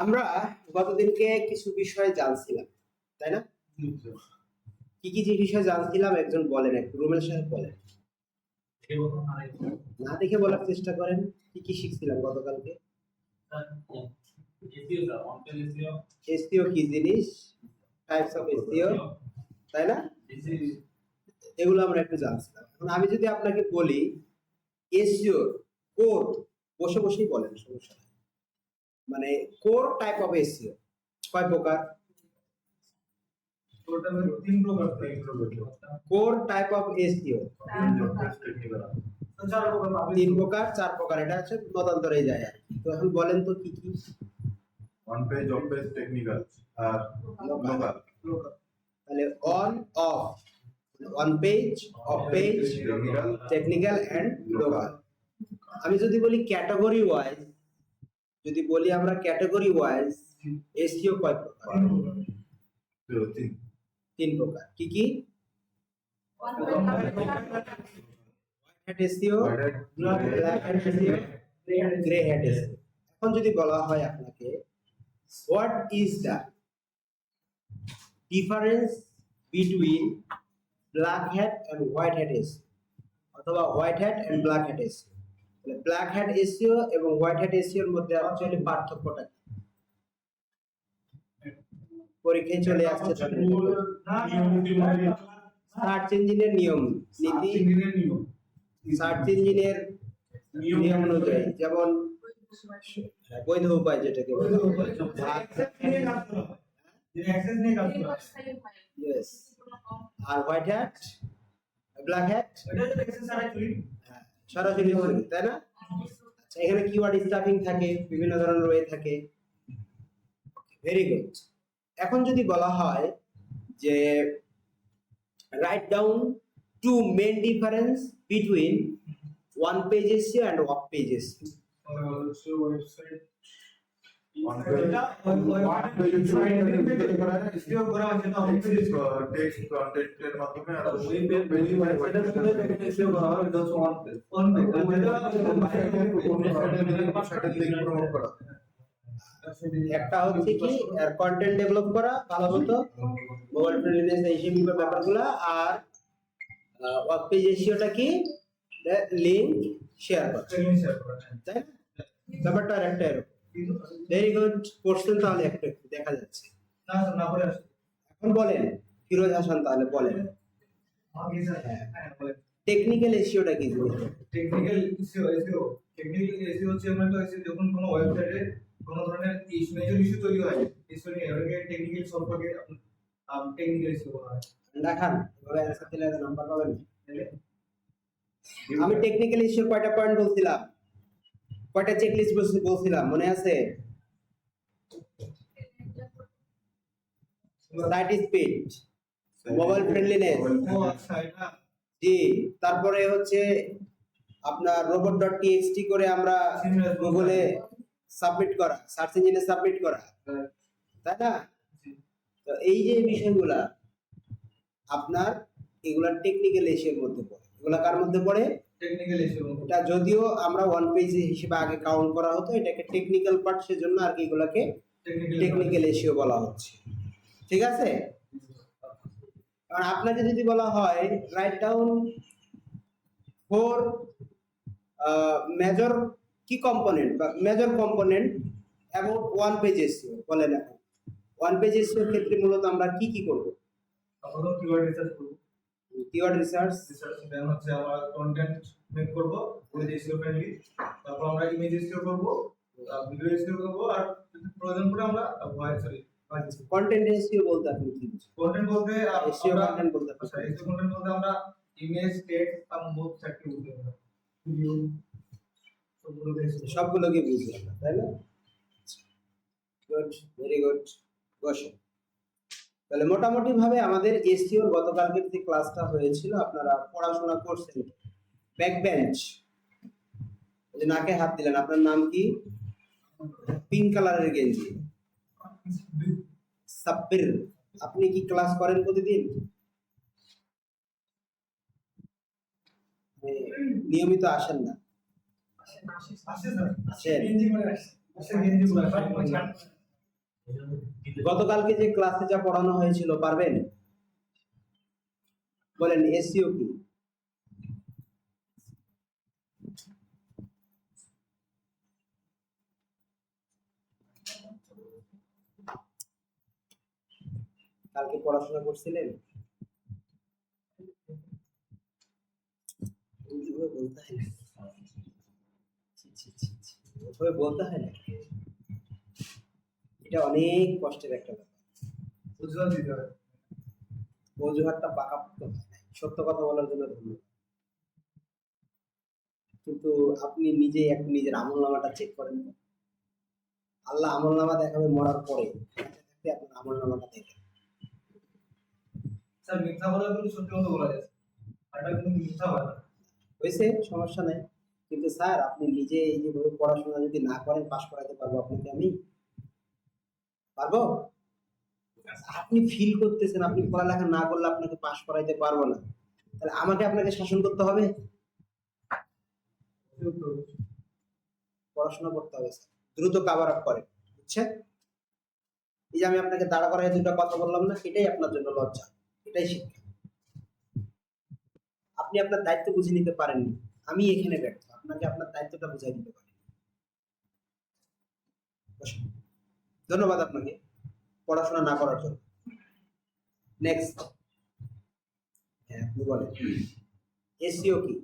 আমরা গতদিনকে কিছু বিষয় জানছিলাম, তাই না? কি কি যে বিষয় জানছিলাম একজন বলেন, একটু রুমেল সাহেব বলেন। না দেখে বলার চেষ্টা করেন। কি কি শিখছিলাম গতকালকে? এসইও কি জিনিস, টাইপস অফ এসইও, তাই না? এগুলো আমরা একটু জানছিলাম। এখন আমি যদি আপনাকে বলি এসইও কোর, বসে বসেই বলেন, সমস্যা নেই। মানে কোর টাইপ অফ এসইও কয় প্রকার? কোর টাইপ অফ এসইও তিন প্রকার, চার প্রকার, এটা হচ্ছে মতান্তরে যায় আর কি। তো এখন বলেন তো কি কি? On page, off page, technical আর লোকাল। তাহলে on off, on page, off page, technical and local. আমি যদি বলি ক্যাটাগরি ওয়াইজ, যদি বলি আমরা ক্যাটাগরি ওয়াইজ এসইও কয় প্রকার? তিন প্রকার। কি কি? Hat SEO, black hat SEO, grey hat SEO. এখন যদি বলা হয় আপনাকে what is the difference between black hat and white hat SEO, অথবা white hat and black hat SEO, তাহলে ব্ল্যাক হ্যাট এসইও এবং হোয়াইট হ্যাট এসইওর মধ্যে অ্যাকচুয়ালি পার্থক্যটা কি? পরীক্ষায় চলে আসছে সার্চ ইঞ্জিনের নিয়ম নীতি, সার্চ ইঞ্জিনের নিয়ম অনুযায়ী, যেমন বৈধ উপায় যেটাকে বলে, Yes. আর হোয়াইট হ্যাট, ব্ল্যাক হ্যাট সরাসরি চুরি, তাই না? আচ্ছা, এখানে কিওয়ার্ড স্টাফিং থাকে, বিভিন্ন ধরনের ওয়ে থাকে। Very good. এখন যদি বলা হয় যে write down to main difference between one page SEO end of page SEO. Text কন্টেন্টের মাধ্যমে আর প্রমোট করা। একটা হচ্ছে কি এর কন্টেন্ট ডেভেলপ করা ভালো মতো, মোবাইল ফ্রেন্ডলিনেস এই সেই ব্যাপারগুলো, আর ওয়েব পেজ এসইওটা কি লিংক শেয়ার করা, তাই না? ব্যাপারটা আরেকটা এরকম। ভেরি গুড কোশ্চেন, তাহলে একটু দেখা যাচ্ছে। এখন বলেন ফিরোজ হাসান, তাহলে বলেন টেকনিক্যাল এসইওটা কি? টেকনিক্যাল এসইও হচ্ছে আমরা তো যখন কোনো ওয়েবসাইটে কোনো ধরনের মেজর ইস্যু তৈরি হয়, ইস্যু নিয়ে এটাকে টেকনিক্যাল সলভ করে টেকনিক্যাল ইস্যু বলা হয়। দেখান এবারে অ্যানসার দিলে নাম্বার পাবেন। আমি টেকনিক্যাল ইস্যু কয়টা পয়েন্ট বলছিলাম, কয়টা চেকলিস্ট বলছিলাম, মনে আছে? সাইট স্পিড, মোবাইল ফ্রেন্ডলিনেস, ও আচ্ছা, এটা জি, তারপরে হচ্ছে আপনার robot.txt করে আমরা গুগলে সাবমিট করা, সার্চ ইঞ্জিনে সাবমিট করা, তাই না? তো এই যে বিষয়গুলা আপনার, এগুলা টেকনিক্যাল ইস্যুর মধ্যে পড়ে। এগুলা কার মধ্যে পড়ে? Technical issue. এটা যদিও আমরা ওয়ান পেজ হিসেবে আগে কাউন্ট করা হতো, এটাকে টেকনিক্যাল পার্ট, সেজন্য আর কি এগুলাকে টেকনিক্যাল ইস্যু বলা হচ্ছে। ঠিক আছে? আর আপনাকে যদি বলা হয় রাইট ডাউন ফোর মেজর কি কম্পোনেন্ট বা major component about one page SEO, বলেন এখন ওয়ান পেজ এসইওর ক্ষেত্রে মূলত আমরা কি কি করব? আমরা কিওয়ার্ড রিসার্চ করব। কিওয়ার্ড রিসার্চ, দেন হচ্ছে আমরা কন্টেন্ট মেক করব উইথ এসইও ফ্রেন্ডলি, তারপর আমরা ইমেজ এসইও করব, ভিডিও এসইও করব, আর প্রয়োজন পড়ে আমরা ভয়েস কন্টেন্ট এসইও বলতে আপনি কি বুঝেন? কন্টেন্ট বলতে এসইও কন্টেন্ট বলতে আচ্ছা, এসইও কন্টেন্ট বলতে আমরা ইমেজ, টেক্সট আর বোথ সাইডকে বুঝতে পারবো, ভিডিও সবগুলোকে বুঝলাম না, তাই না? Good, very good. বসে তাহলে মোটামুটি ভাবে আমাদের এসইওর গতকালকের যে ক্লাসটা হয়েছিল আপনারা পড়াশোনা করছেন। ব্যাক বেঞ্চ, যে নাকে হাত দিলেন, আপনার নাম কি? পিঙ্ক কালারের গেঞ্জি, সাব্বির। আপনি কি ক্লাস করেন প্রতিদিন? নিয়মিত আসেন না? আসেন। গতকালকে যে ক্লাসে যা পড়ানো হয়েছিল পারবেন? বলেন এসইও কি? কালকে পড়াশোনা করছিলেন? ওইভাবে বলতে হয় না। ওইভাবে বলতে হয় না। এটা অনেক কষ্টের একটা ব্যাপার। বুঝলাম দিতে হবে। অজুহাতটা পাকাপোক্ত হয় নাই। সত্য কথা বলার জন্য ধন্যবাদ। কিন্তু আপনি নিজেই একটু নিজের আমল নামাটা চেক করেন তো। আল্লাহ আমল নামা দেখাবে মরার পরে, আপনার আমল নামাটা দেখেন। স্যার মিথ্যা বলা কিন্তু সত্যি কথা বলা যায়, আর এটা কিন্তু মিথ্যা হয় না। হয়েছে, সমস্যা নাই। কিন্তু স্যার আপনি নিজে এই যে পড়াশোনা যদি না করেন পাশ করাতে পারবো আপনাকে আমি? পারবো? আপনি ফিল করতেছেন আপনি পড়ালেখা না করলে আপনাকে পাশ করাইতে পারবো না, তাহলে আমাকে আপনাকে শাসন করতে হবে? পড়াশোনা করতে হবে স্যার, দ্রুত কাভার আপ করেন, বুঝছেন? এই যে আমি আপনাকে দাঁড়া করাই দুটো কথা বললাম না, এটাই আপনার জন্য লজ্জা, এটাই শিক্ষা। আপনি আপনার দায়িত্ব বুঝে নিতে পারেননি, আমি এখানে ব্যর্থ, আপনাকে আপনার দায়িত্বটা বুঝাই দিতে পারি। ধন্যবাদ আপনাকে পড়াশোনা না করার জন্য। নেক্সট, হ্যাঁ আপনি বলেন এসইও কি?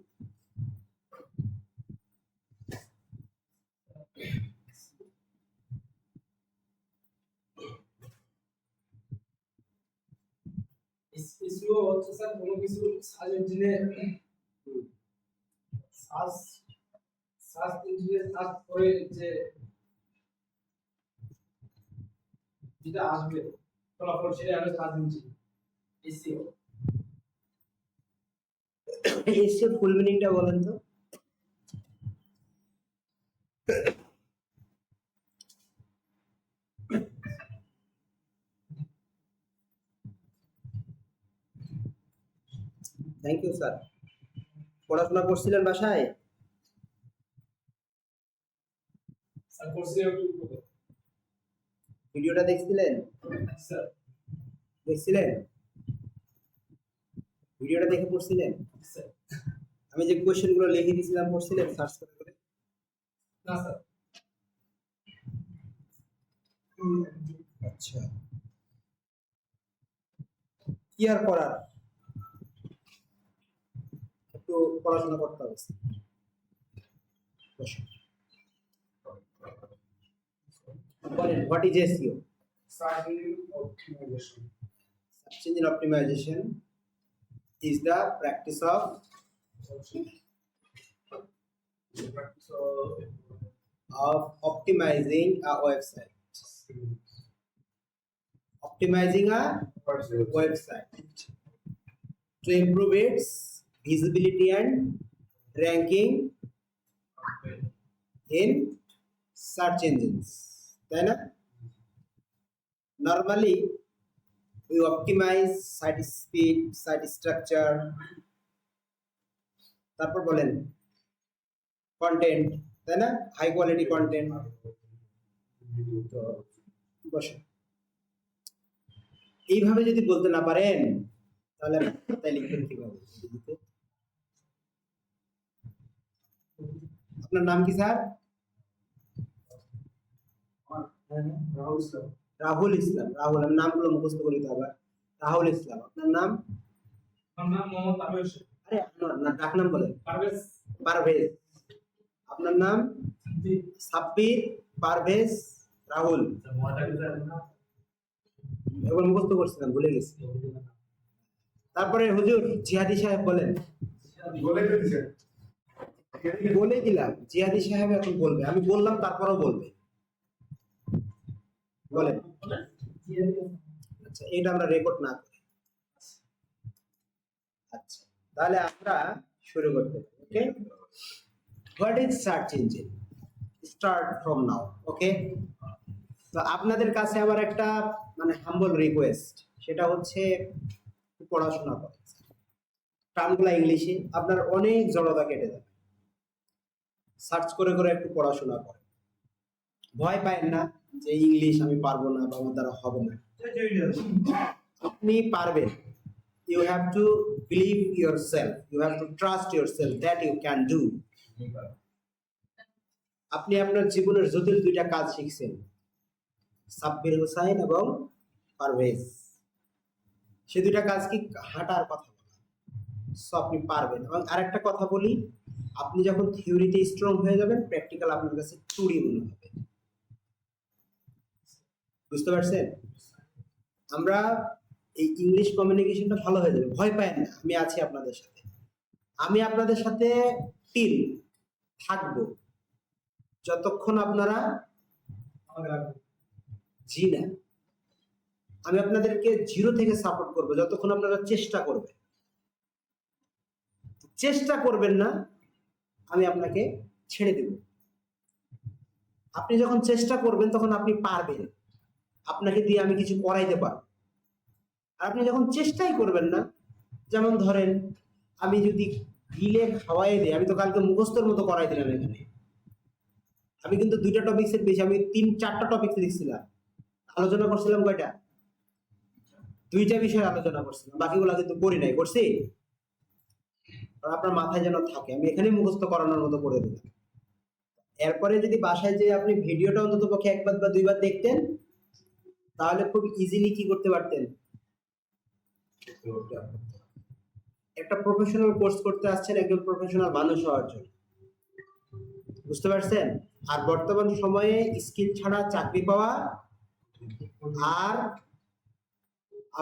এসইও হচ্ছে স্যার কোনো কিছু সার্চ ইঞ্জিনে সার্চ সার্চ ইঞ্জিনে সার্চ করে যে যেটা আসবে ফলাফল সেটা হলো search engine SEO. SEO full মিনিংটা বলেন তো। Thank you sir. পড়াশোনা করছিলেন বাসায়? স্যার কোর্সে ইউটিউব করে ভিডিওটা দেখছিলেন? স্যার দেখছিলেন? ভিডিওটা দেখে পড়ছিলেন? স্যার আমি যে কোশ্চেন গুলো লিখে দিয়েছিলাম পড়ছিলেন সার্চ করে করে? না স্যার আচ্ছা, কি আর করার, একটু পড়াশোনা করতে হবে। বসুন। বলেন what is SEO? Search engine optimisation Search engine optimization is the practice of optimizing a website. Optimizing a website to improve its visibility and ranking in search engines. তাই না? Normally we optimize site speed, site structure, তারপর বলেন content, তাই না? High quality content. তো বসে এইভাবে যদি বলতে না পারেন তাহলে তাই লিখবেন কিভাবে? আপনার নাম কি স্যার? রাহুল ইসলাম। রাহুল ইসলাম। রাহুল, আমি নামগুলো মুখস্থ করে দিতে হবে। রাহুল ইসলাম। আপনার নাম? আমার নাম মোহাম্মদ পারভেজ। আরে আপনার না, ডাক নাম বলেন। পারভেজ। পারভেজ। আপনার নাম? সাব্বির পারভেজ রাহুল। এবার মুখস্থ করছিলাম, ভুলে গেছি। তারপরে হুজুর জিহাদি সাহেব বলেন। বলে দিলাম জিহাদি সাহেব এখন বলবে, আমি বললাম তারপরেও বলবে। বলেন। আচ্ছা, এটা আমরা রেকর্ড না করি। আচ্ছা, তাহলে আমরা শুরু করতে পারি। Okay, what is search engine? Start from now. Okay, তো আপনাদের কাছে আমার একটা মানে হাম্বল রিকোয়েস্ট, সেটা হচ্ছে পড়াশোনা করেন, টার্মগুলো ইংলিশে, আপনার অনেক জড়তা কেটে যাবে। সার্চ করে করে একটু পড়াশোনা করেন। ভয় পায় না যে ইংলিশ আমি পারবো না বা আমার দ্বারা হবে না। আপনি পারবেন। You have to believe yourself, you have to trust yourself that you can do. আপনি আপনার জীবনের জটিল দুইটা কাজ শিখছেন, সাব্বির হোসাইন এবং পারভেজ। সে দুইটা কাজ কি? হাঁটার কথা বলা। সো আপনি পারবেন। এবং আরেকটা কথা বলি, আপনি যখন থিওরিতে স্ট্রং হয়ে যাবেন, প্র্যাকটিক্যাল আপনার কাছে চুরি মনে হবে। বুঝতে পারছেন? আমরা এই ইংলিশ কমিউনিকেশনটা ভালো হয়ে যাবে, ভয় পায় না। আমি আছি আপনাদের সাথে, আমি আপনাদের সাথে টিল থাকবো যতক্ষণ আপনারা জি না। আমি আপনাদেরকে জিরো থেকে সাপোর্ট করবো যতক্ষণ আপনারা চেষ্টা করবেন। চেষ্টা করবেন না, আমি আপনাকে ছেড়ে দেব। আপনি যখন চেষ্টা করবেন তখন আপনি পারবেন, আপনাকে দিয়ে আমি কিছু করাইতে পারবো। আর আপনি যখন চেষ্টাই করবেন না, যেমন ধরেন আমি যদি গিলে খাওয়াই দিই, আমি তো কালকে মুখস্থর মতো করাই দিলাম এখানে। আমি কিন্তু দুইটা টপিক্সের বেশি, আমি 3-4টা টপিক্স লিখছিলাম, আলোচনা করছিলাম কয়টা? 2টা বিষয় আলোচনা করছিলাম, বাকিগুলো কিন্তু করি নাই। করছি? আর আপনার মাথায় যেন থাকে, আমি এখানে মুখস্থ করানোর মতো করে দিলাম। এরপরে যদি বাসায় যে আপনি ভিডিওটা অন্তত পক্ষে 1বার বা 2বার দেখতেন, তাহলে খুব ইজিলি কি করতে পারতেন? একটা প্রফেশনাল কোর্স করতে আসছেন একজন প্রফেশনাল মানুষ হওয়ার জন্য। বুঝতে পারছেন? আর বর্তমান সময়ে স্কিল ছাড়া চাকরি পাওয়া আর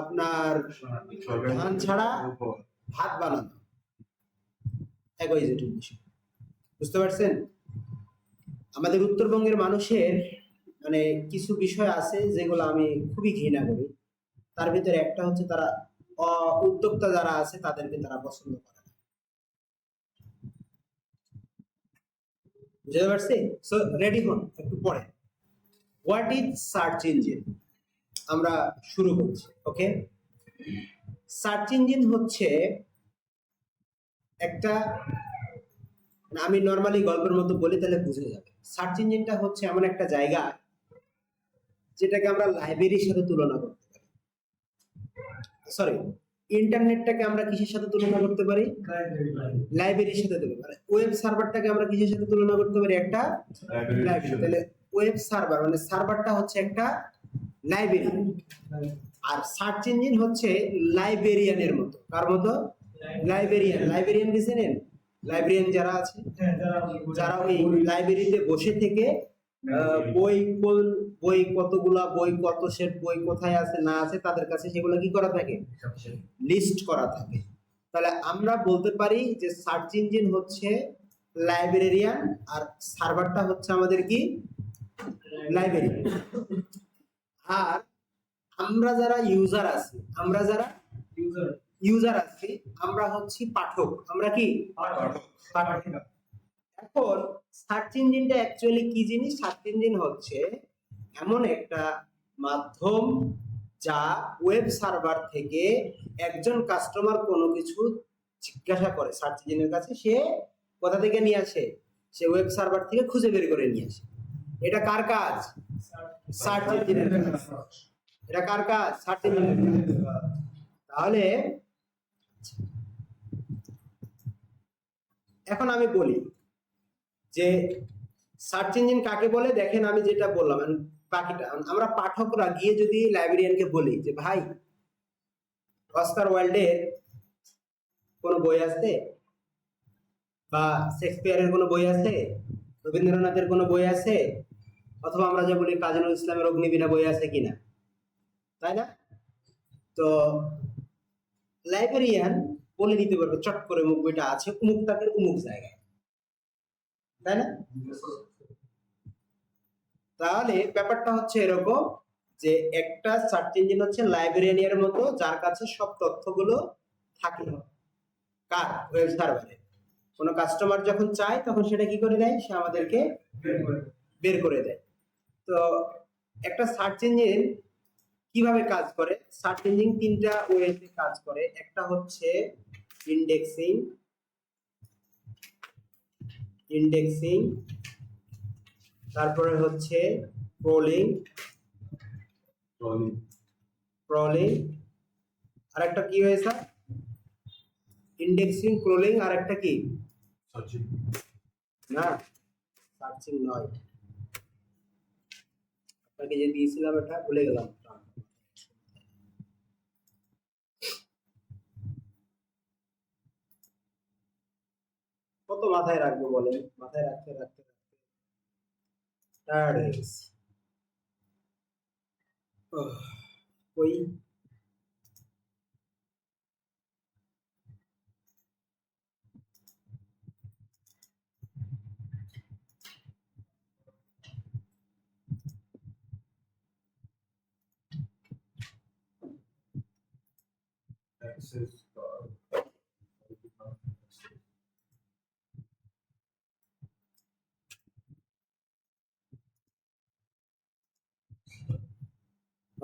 আপনার ধান ছাড়া ভাত বানানো একই জটিল বিষয়। বুঝতে পারছেন? আমাদের উত্তরবঙ্গের মানুষের মানে কিছু বিষয় আছে যেগুলো আমি খুবই ঘৃণা করি। তার ভিতরে একটা হচ্ছে তারা উদ্যোক্তা যারা আছে তাদেরকে তারা পছন্দ করে না। বুঝতে পারছি? সো রেডি হন একটু পরে। What is search engine? আমরা শুরু করছি। ওকে, সার্চ ইঞ্জিন হচ্ছে একটা, আমি নর্মালি গল্পের মতো বলি তাহলে বুঝে যাবে। সার্চ ইঞ্জিনটা হচ্ছে এমন একটা জায়গা যেটাকে আমরা লাইব্রেরির সাথে তুলনা করতে পারি। সরি, ইন্টারনেটটাকে আমরা কিসের সাথে তুলনা করতে পারি? লাইব্রেরির সাথে তুলনা পারি। ওয়েব সার্ভারটাকে আমরা কিসের সাথে তুলনা করতে পারি? একটা লাইব্রেরি। তাহলে ওয়েব সার্ভার মানে সার্ভারটা হচ্ছে একটা লাইব্রেরি, আর সার্চ ইঞ্জিন হচ্ছে লাইব্রেরিয়ানের মতো। কার মতো? লাইব্রেরিয়ান। লাইব্রেরিয়ান কি চেনেন? লাইব্রেরিয়ান যারা আছে, যারা ওই লাইব্রেরিতে বসে থেকে বই কোন বই, কতগুলা বই, কত সেট বই কোথায় আছে না আছে তাদের কাছে সেগুলো কি করা থাকে? লিস্ট করা থাকে। তাহলে আমরা বলতে পারি যে সার্চ ইঞ্জিন হচ্ছে লাইব্রেরিয়ান আর সার্ভারটা হচ্ছে আমাদের কি? লাইব্রেরি। আর আমরা যারা ইউজার আছি, আমরা যারা ইউজার আছি, আমরা হচ্ছি পাঠক। আমরা কি? পাঠক। এখন সার্চ ইঞ্জিনটা অ্যাকচুয়ালি কি জিনিস? সার্চ ইঞ্জিন হচ্ছে এমন একটা মাধ্যম যা ওয়েব সার্ভার থেকে একজন কাস্টমার কোনো কিছু জিজ্ঞাসা করে সার্চ ইঞ্জিনের কাছে, সে কোথা থেকে নিয়ে আসে? সে ওয়েব সার্ভার থেকে খুঁজে বের করে নিয়ে আসে। এটা কার কাজ? সার্চ ইঞ্জিনের কাজ। এটা কার কাজ? সার্চ ইঞ্জিনের কাজ। তাহলে এখন আমি বলি যে সার্চ ইঞ্জিন কাকে বলে। দেখেন আমি যেটা বললাম, বাকিটা আমরা পাঠকরা গিয়ে যদি লাইব্রেরিয়ানকে বলি যে ভাই অস্কার ওয়াইল্ডের কোনো বই আছে, বা শেক্সপিয়ারের কোনো বই আছে, রবীন্দ্রনাথের কোনো বই আছে, অথবা আমরা যে বলি কাজী নজরুল ইসলামের অগ্নিবীণা বই আছে কিনা, তাই না? তো লাইব্রেরিয়ান বলে দিতে পারবে চট করে অমুক বইটা আছে অমুক তাকের অমুক জায়গায়, তাই না? তাহলে ব্যাপারটা হচ্ছে এরকম যে একটা সার্চ ইঞ্জিন হচ্ছে লাইব্রেরিয়ানের মতো, যার কাছে সব তথ্যগুলো থাকে। কার? ওয়েব সার্ভারে। কোনো কাস্টমার যখন চায় তখন সেটা কি করে দেয়? সে আমাদেরকে বের করে দেয়। তো একটা সার্চ ইঞ্জিন কিভাবে কাজ করে? সার্চ ইঞ্জিন 3টা ওয়েতে কাজ করে। একটা হচ্ছে ইন্ডেক্সিং, তারপরে হচ্ছে ক্রলিং, ট্রলি, ক্রলিং, আর একটা কি হয়েছে, ইন্ডেক্সিং, ক্রলিং, আর একটা কি, সার্চিং, না সার্চিং নয়, আপনাকে যে দিয়েছিলাম এটা ভুলে গেলাম। কত মাথায় রাখবো বলেন, মাথায় রাখতে রাখতে রাখতে টায়ার্ড হয়ে গেছি। ওই অ্যাক্সেস,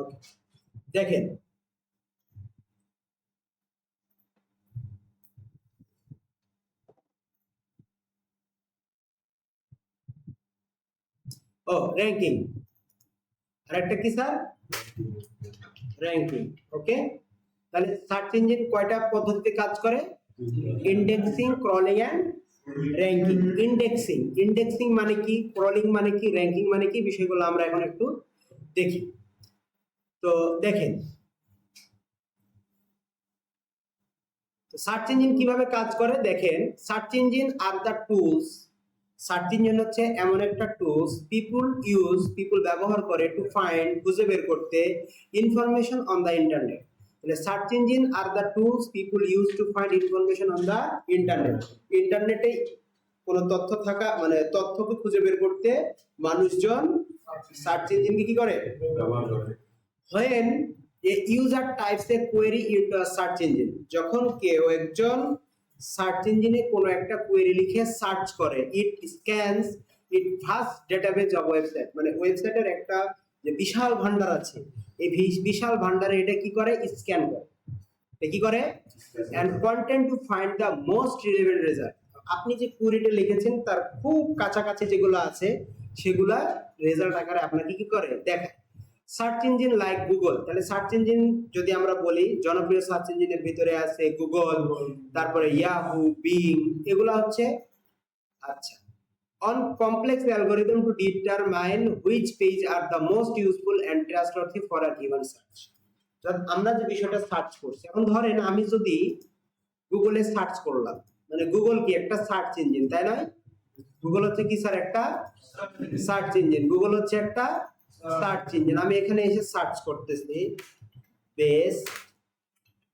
ওকে, দেখেন ও র্যাঙ্কিং, আরেকটা কি স্যার, র্যাঙ্কিং। ওকে, তাহলে সার্চ ইঞ্জিন কয়টা পদ্ধতিতে কাজ করে, indexing, crawling and ranking. Indexing, indexing মানে কি, ক্রলিং মানে কি, র্যাঙ্কিং মানে কি, বিষয়গুলো আমরা এখন একটু দেখি। তো দেখেন সার্চ ইঞ্জিন কিভাবে কাজ করে, দেখেন search engine are the tools, search engine হচ্ছে এমন একটা টুলস পিপল ব্যবহার করে টু ফাইন্ড, খুঁজে বের করতে, ইনফরমেশন অন দ্য ইন্টারনেট। তাহলে search engine are the tools people use to find information on the internet. ইন্টারনেটে কোনো তথ্য থাকা মানে তথ্যকে খুঁজে বের করতে মানুষজন সার্চ ইঞ্জিনকে কি করে, ব্যবহার করে। when a user types a query into a search engine, যখন কেউ একজন সার্চ ইঞ্জিনে কোনো একটা কোয়েরি লিখে সার্চ করে, it scans it vast database of website, মানে ওয়েবসাইটের একটা যে বিশাল ভান্ডার আছে, এই বিশাল ভান্ডারে এটা কি করে, স্ক্যান করে, এটা কি করে, and content to find the most relevant result। আপনি যে কোয়েরিটা লিখেছেন তার খুব কাছাকাছি যেগুলো আছে সেগুলা রেজাল্ট আকারে আপনাকে কি করে, দেখায়। সার্চ ইঞ্জিন লাইক গুগল, তাহলে সার্চ ইঞ্জিন যদি আমরা বলি জনপ্রিয় সার্চ ইঞ্জিনের ভিতরে আছে গুগল, তারপরে ইয়াহু, বিং, এগুলা হচ্ছে। আচ্ছা, on complex algorithm to determine which page are the most useful and trustworthy for a given search। আমরা যে বিষয়টা সার্চ করছি, এখন ধরেন আমি যদি গুগলে সার্চ করলাম, মানে গুগল কি একটা সার্চ ইঞ্জিন, তাই না? গুগল হচ্ছে কি স্যার, একটা সার্চ ইঞ্জিন। গুগল হচ্ছে একটা সার্চ ইঞ্জিন। আমি এখানে এসে সার্চ করতেছি best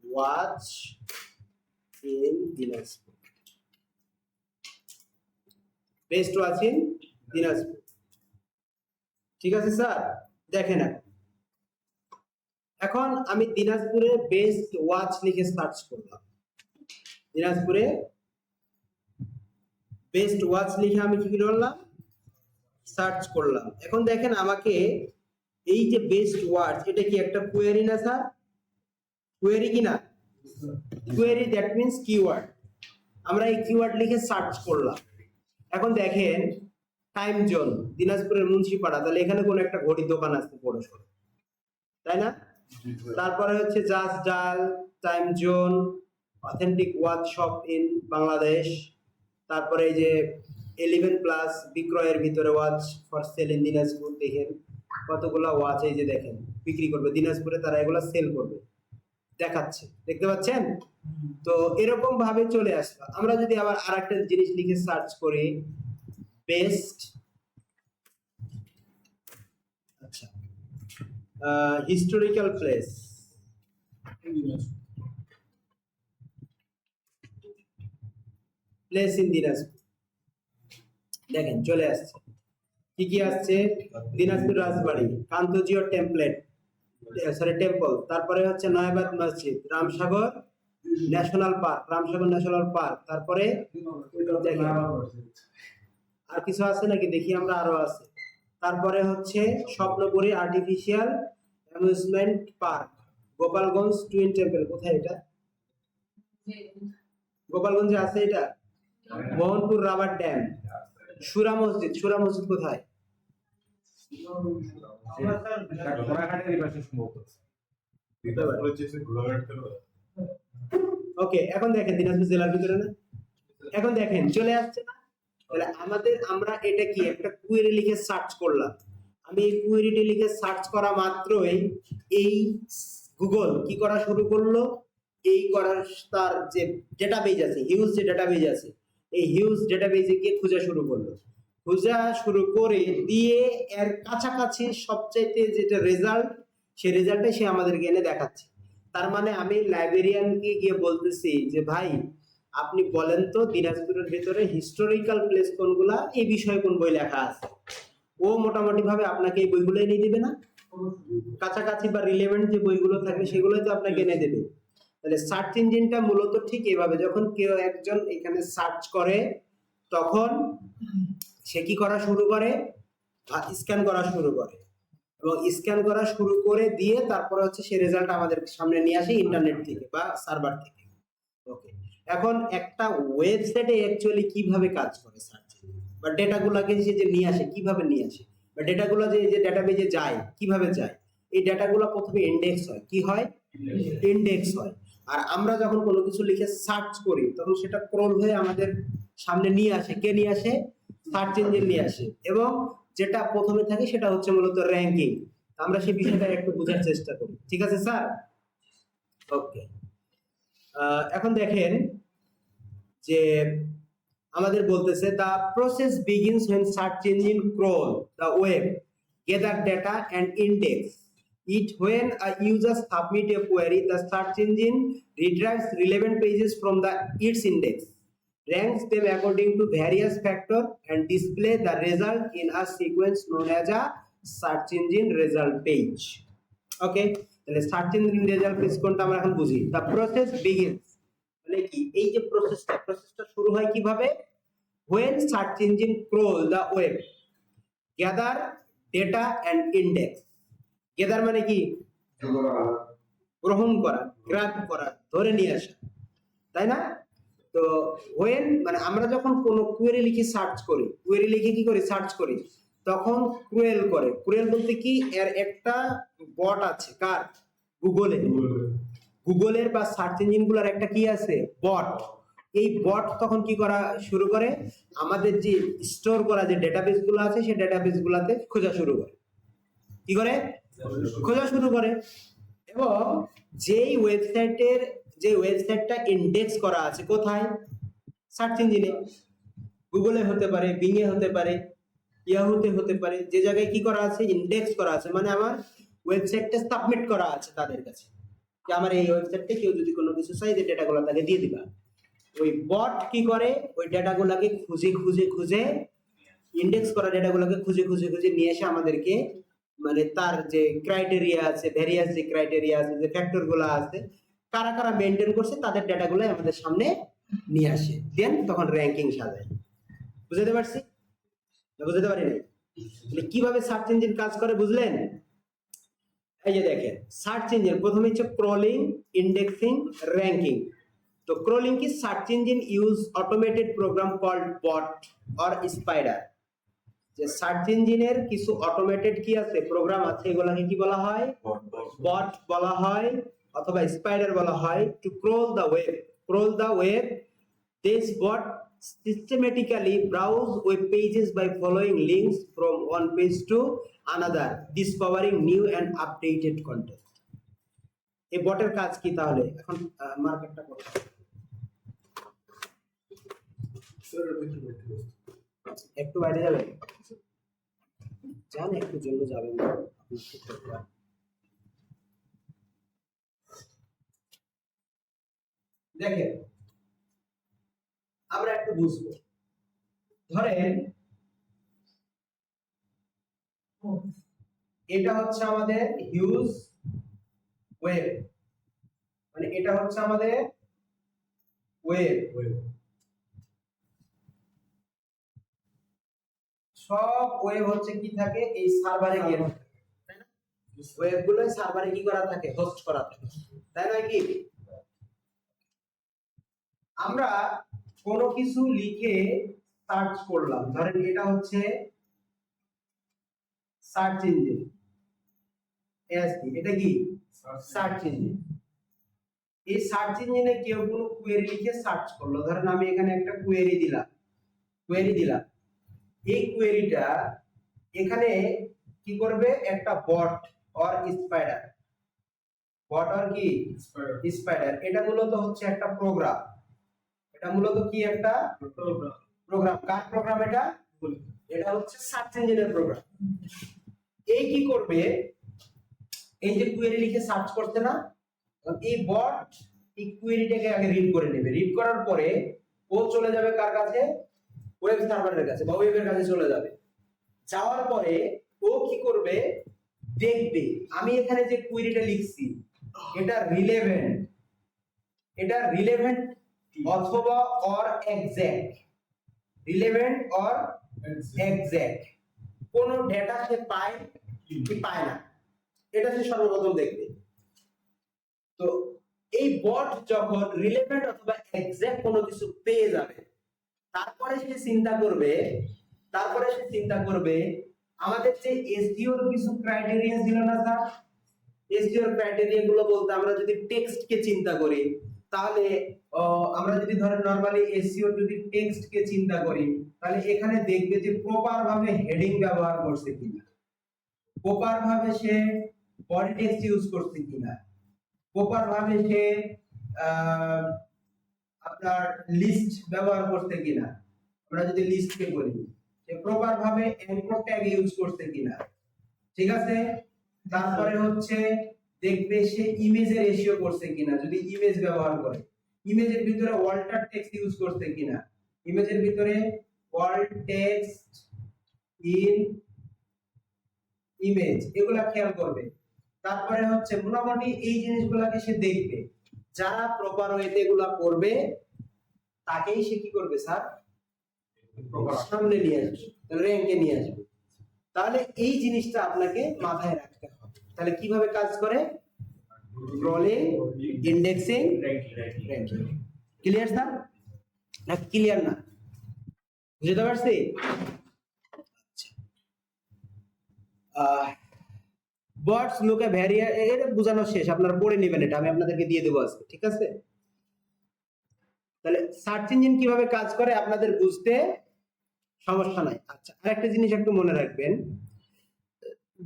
watch in Dinajpur, best watch in Dinajpur, ঠিক আছে স্যার? দেখেন এখন আমি দিনাজপুরে বেস্ট ওয়াচ লিখে সার্চ করলাম, দিনাজপুরে বেস্ট ওয়াচ লিখে আমি কি করলাম, সার্চ করলাম। এখন দেখেন আমাকে এই যে বেস্ট ওয়াচ, এটা কি একটা কোয়েরি না স্যার? কোয়েরি কি না? Query, that means keyword. আমরা এই কিওয়ার্ড লিখে সার্চ করলাম। এখন দেখেন টাইম জোন দিনাজপুরের মুন্সিপাড়া, তাহলে এখানে কোন একটা ঘড়ির দোকান আছে পৌরসভা, তাই না? তারপরে হচ্ছে জাস্ট ডাল, time zone, authentic watch shop in Bangladesh, তারপরে এই যে 11+ বিক্রয়ের ভিতরে watch for sale in Dinajpur. দেখেন কতগুলা ওয়াচ এই যে দেখেন বিক্রি করবে দিনাজপুরে, তারা এগুলা সেল করবে, দেখাচ্ছে, দেখতে পাচ্ছেন? তো এরকম ভাবে চলে আসলো। আমরা যদি আবার আরেকটা জিনিস লিখে সার্চ করি বেস্ট, আচ্ছা, historical place, place in Dinajpur, দেখেন চলে আসছে। কি কি আসছে? দিনাজপুর রাজবাড়ি, কান্তজিও টেম্পলেট, সরি টেম্পল, তারপরে হচ্ছে নয়াবাদ মসজিদ, Ramsagar national park, Ramsagar national park, তারপরে দেখেন আর কিছু আছে নাকি দেখি আমরা, আরো আছে। তারপরে হচ্ছে Swapnapuri artificial amusement park, Gopalganj twin temple, কোথায় এটা? গোপালগঞ্জে আছে এটা। মোহনপুর রাবার ড্যাম, সুরা মসজিদ, সুরা মসজিদ কোথায়? আমরা স্যার ঘোড়াঘাটের পাশে সম্ভবত। দিনাজপুরে চেয়েছে ঘোড়াঘাট কেন? ওকে, এখন দেখেন দিনাজপুর জেলার ভিতরে না, এখন দেখেন চলে আসছে না। তাহলে আমরা এটা কি একটা কুয়েরি লিখে সার্চ করলাম, আমি এই কুয়েরিটি লিখে সার্চ করা মাত্রই এই গুগল কি করা শুরু করলো, এই করার তার যে ডেটাবেজ আছে, হিউজ যে ডেটাবেজ আছে, এই হিউজ ডেটাবেজে গিয়ে খোঁজা শুরু করলো। খোঁজা শুরু করে দিয়ে এর কাছাকাছি সবচাইতে যেটা রেজাল্ট, সেই রেজাল্টটাই সে আমাদেরকে এনে দেখাচ্ছে। তার মানে আমি লাইব্রেরিয়ানকে গিয়ে বলতেছি যে ভাই আপনি বলেন তো দিনাজপুরের ভিতরে হিস্টোরিক্যাল প্লেস কোনগুলা, এই বিষয়ে কোন বই লেখা আছে। ও মোটামুটি ভাবে আপনাকে এই বইগুলো এনে দিবে না, কাছাকাছি বা রিলেভেন্ট যে বইগুলো থাকবে সেগুলোই তো আপনাকে এনে দেবে। তাহলে সার্চ ইঞ্জিনটা মূলত ঠিক এভাবে, যখন কেউ একজন এখানে সার্চ করে তখন সে কি করা শুরু করে, স্ক্যান করা শুরু করে, এবং স্ক্যান করা শুরু করে দিয়ে তারপরে হচ্ছে সেই রেজাল্ট আমাদের সামনে নিয়ে আসে ইন্টারনেট থেকে বা সার্ভার থেকে। ওকে, এখন একটা ওয়েবসাইটে অ্যাকচুয়ালি কিভাবে কাজ করে সার্চ বা ডেটাগুলোকে সে যে নিয়ে আসে, কিভাবে নিয়ে আসে, বা ডেটাগুলো যে ডেটাবেজে যায় কিভাবে যায়, এই ডেটাগুলো প্রথমে ইন্ডেক্স হয়, কি হয়, ইন্ডেক্স হয়। আর আমরা যখন কোনো কিছু লিখে সার্চ করি তখন সেটা ক্রল হয়ে আমাদের সামনে নিয়ে আসে, কে নিয়ে আসে, সার্চ ইঞ্জিন নিয়ে আসে। এবং যেটা প্রথমে থাকে সেটা হচ্ছে মূলত র্যাঙ্কিং। আমরা সেই বিষয়টা একটু বোঝার চেষ্টা করি, ঠিক আছে স্যার? ওকে, এখন দেখেন যে আমাদের বলতেছে the process begins when search engine crawl the web, gather data and index it. When a user submit a query, the search engine retrieves relevant pages from its index, ranks them according to various factors and display the result in a sequence known as a search engine result page. Okay, তাহলে search engine result page কোনটা আমরা এখন বুঝি। the process begins মানে কি, এই যে প্রসেসটা শুরু হয় কিভাবে, when search engine crawl the web, gather data and index. gather মানে কি, গ্রহণ করা, গ্র্যাব করা, ধরে নিয়ে আসা, তাই না? তো when মানে আমরা যখন কোন কোয়েরি লিখে সার্চ করি, কোয়েরি লিখে কি করি, সার্চ করি, তখন ক্রুয়েল করে। ক্রুয়েল বলতে কি, এর একটা বট আছে, কার, গুগলের বা সার্চ ইঞ্জিনগুলোর একটা কি আছে, বট। এই বট তখন কি করা শুরু করে, আমাদের যে স্টোর করা যে ডেটাবেস গুলো আছে সেই ডেটাবেস গুলাতে খোঁজা শুরু করে, কি করে, খোঁজা শুরু করে। এবং যেই ওয়েবসাইটটা ইন্ডেক্স করা আছে কোথায়, সার্চ ইঞ্জিনে, গুগলে হতে পারে, বিং এ হতে পারে, ইয়াহুতে হতে পারে, যে জায়গায় কি করা আছে, ইন্ডেক্স করা আছে, মানে আমার ওয়েবসাইটটা সাবমিট করা আছে তাদের কাছে, যে আমার এই ওয়েবসাইটে কেউ যদি কোনো কিছু চাই যে ডেটাগুলো তাকে দিয়ে দিবা। ওই বট কি করে, ওই ডেটাগুলোকে খুঁজে ইন্ডেক্স করা ডেটাগুলোকে খুঁজে নিয়ে এসে আমাদেরকে, মানে তার যে ক্রাইটেরিয়া আছে, ভ্যারিয়াস যে ক্রাইটেরিয়া আছে, যে ফ্যাক্টর গুলো আছে, কারা মেনটেন করছে তাদের ডেটাগুলো আমাদের সামনে নিয়ে আসে, দেন তখন র্যাঙ্কিং সাজায়। বুঝতে পারছি না, বুঝতে পারি নাই? তাহলে কিভাবে সার্চ ইঞ্জিন কাজ করে বুঝলেন? এই যে দেখেন, সার্চ ইঞ্জিন প্রথমে হচ্ছে ক্রলিং, ইন্ডেক্সিং, র্যাঙ্কিং। তো ক্রলিং কি, search engine use automated program called bot or spider. যে সার্চ ইঞ্জিনের কিছু অটোমেটেড কি আছে, প্রোগ্রাম আছে, এগুলোকে কি বলা হয়, বট বলা হয় অথবা স্পাইডার বলা হয়। To crawl the web, this bot systematically browse web pages by following links from one page to another, discovering new and updated content. এই বটের কাজ কি তাহলে? এখন মার্কেটটা করতে একটু বাইরে যাবে, জান একটু জন্য যাবেন না, দেখেন আমরা একটু বুঝবো। ধরেন এটা হচ্ছে আমাদের হিউজ ওয়েব, মানে এটা হচ্ছে আমাদের ওয়েব। সব ওয়েব হচ্ছে কি থাকে, এই সার্ভারে গিয়ে থাকে, তাই না? ওয়েব গুলো সার্ভারে কি করা থাকে, হোস্ট করা থাকে, তাই নয় কি? আমরা কোনো কিছু লিখে সার্চ করলাম, ধরেন এটা হচ্ছে সার্চ ইঞ্জিন, এসই এটা কি সার্চ ইঞ্জিন। এই সার্চ ইঞ্জিনে কেউ কোনো কোয়েরি লিখে সার্চ করলো, ধরেন আমি এখানে একটা কোয়েরি দিলাম, এই কোয়েরিটা এখানে কি করবে, একটা বট অর স্পাইডার, বট অর কি স্পাইডার, এটা মূলত হচ্ছে একটা প্রোগ্রাম, এটা মূলত কি একটা প্রোগ্রাম। কার প্রোগ্রাম এটা? এটা হচ্ছে সার্চ ইঞ্জিনের প্রোগ্রাম। এই কি করবে, এই যে কোয়েরি লিখে সার্চ করতে না, এই বট এই কোয়েরিটাকে আগে রিড করে নেবে, রিড করার পরে ও চলে যাবে কার কাছে, ওয়েব সার্ভারের কাছে বা ওয়েবের কাছে চলে যাবে। যাওয়ার পরে ও কি করবে, দেখবে আমি এখানে যে কোয়েরিটা লিখছি এটা রিলেভেন্ট অথবা or exact, relevant or exact, কোন ডেটা সে পায় কি পায় না, এটা সে সর্বপ্রথম দেখবে। তো এই বট যখন রিলেভেন্ট অথবা এক্সাক্ট কোনো কিছু পেয়ে যাবে, তারপরে সে চিন্তা করবে আমাদের যে এসইও এর কিছু ক্রাইটেরিয়া ছিল না স্যার, এসইও এর ক্রাইটেরিয়া গুলো বলতে আমরা যদি টেক্সট কে চিন্তা করি, তাহলে আমরা যদি ধরেন নরমালি এসইও যদি টেক্সট কে চিন্তা করি, তাহলে এখানে দেখবে যে প্রপার ভাবে হেডিং ব্যবহার করছে কিনা, প্রপার ভাবে সে বডি টেক্সট ইউজ করছে কিনা, প্রপার ভাবে সে আপনার লিস্ট ব্যবহার করছে কিনা, আমরা যদি লিস্ট কে বলি সে প্রপার ভাবে অ্যাঙ্কর ট্যাগ ইউজ করছে কিনা, ঠিক আছে। তারপরে হচ্ছে দেখবে সে ইমেজের রেশিও করছে কিনা, যদি ইমেজ ব্যবহার করে, ইমেজের ভিতরে ওয়াল্টার টেক্সট ইউজ করছে কিনা, ইমেজের ভিতরে ওয়াল্ট টেক্সট ইন ইমেজ, এগুলা খেয়াল করবে। তারপরে হচ্ছে মোটামুটি এই জিনিসগুলোকে সে দেখবে, যারা প্রপার ওয়েতে এগুলা করবে তাকেই সে কি করবে স্যার, সামনে নিয়ে আসবে, র্যাঙ্কে নিয়ে আসবে। তাহলে এই জিনিসটা আপনাকে মাথায় রাখতে হবে। তাহলে কিভাবে কাজ করে, crawling, indexing, ranking. Clear sir? না ক্লিয়ার না? বুঝতে পারছি? বটস লুক এ ভ্যারিয়ার, এটা বোঝানো শেষ, আপনারা পড়ে নেবেন, এটা আমি আপনাদেরকে দিয়ে দেবো আজকে, ঠিক আছে। তাহলে সার্চ ইঞ্জিন কিভাবে কাজ করে আপনাদের বুঝতে সমস্যা নাই। আচ্ছা, আরেকটা জিনিস একটু মনে রাখবেন,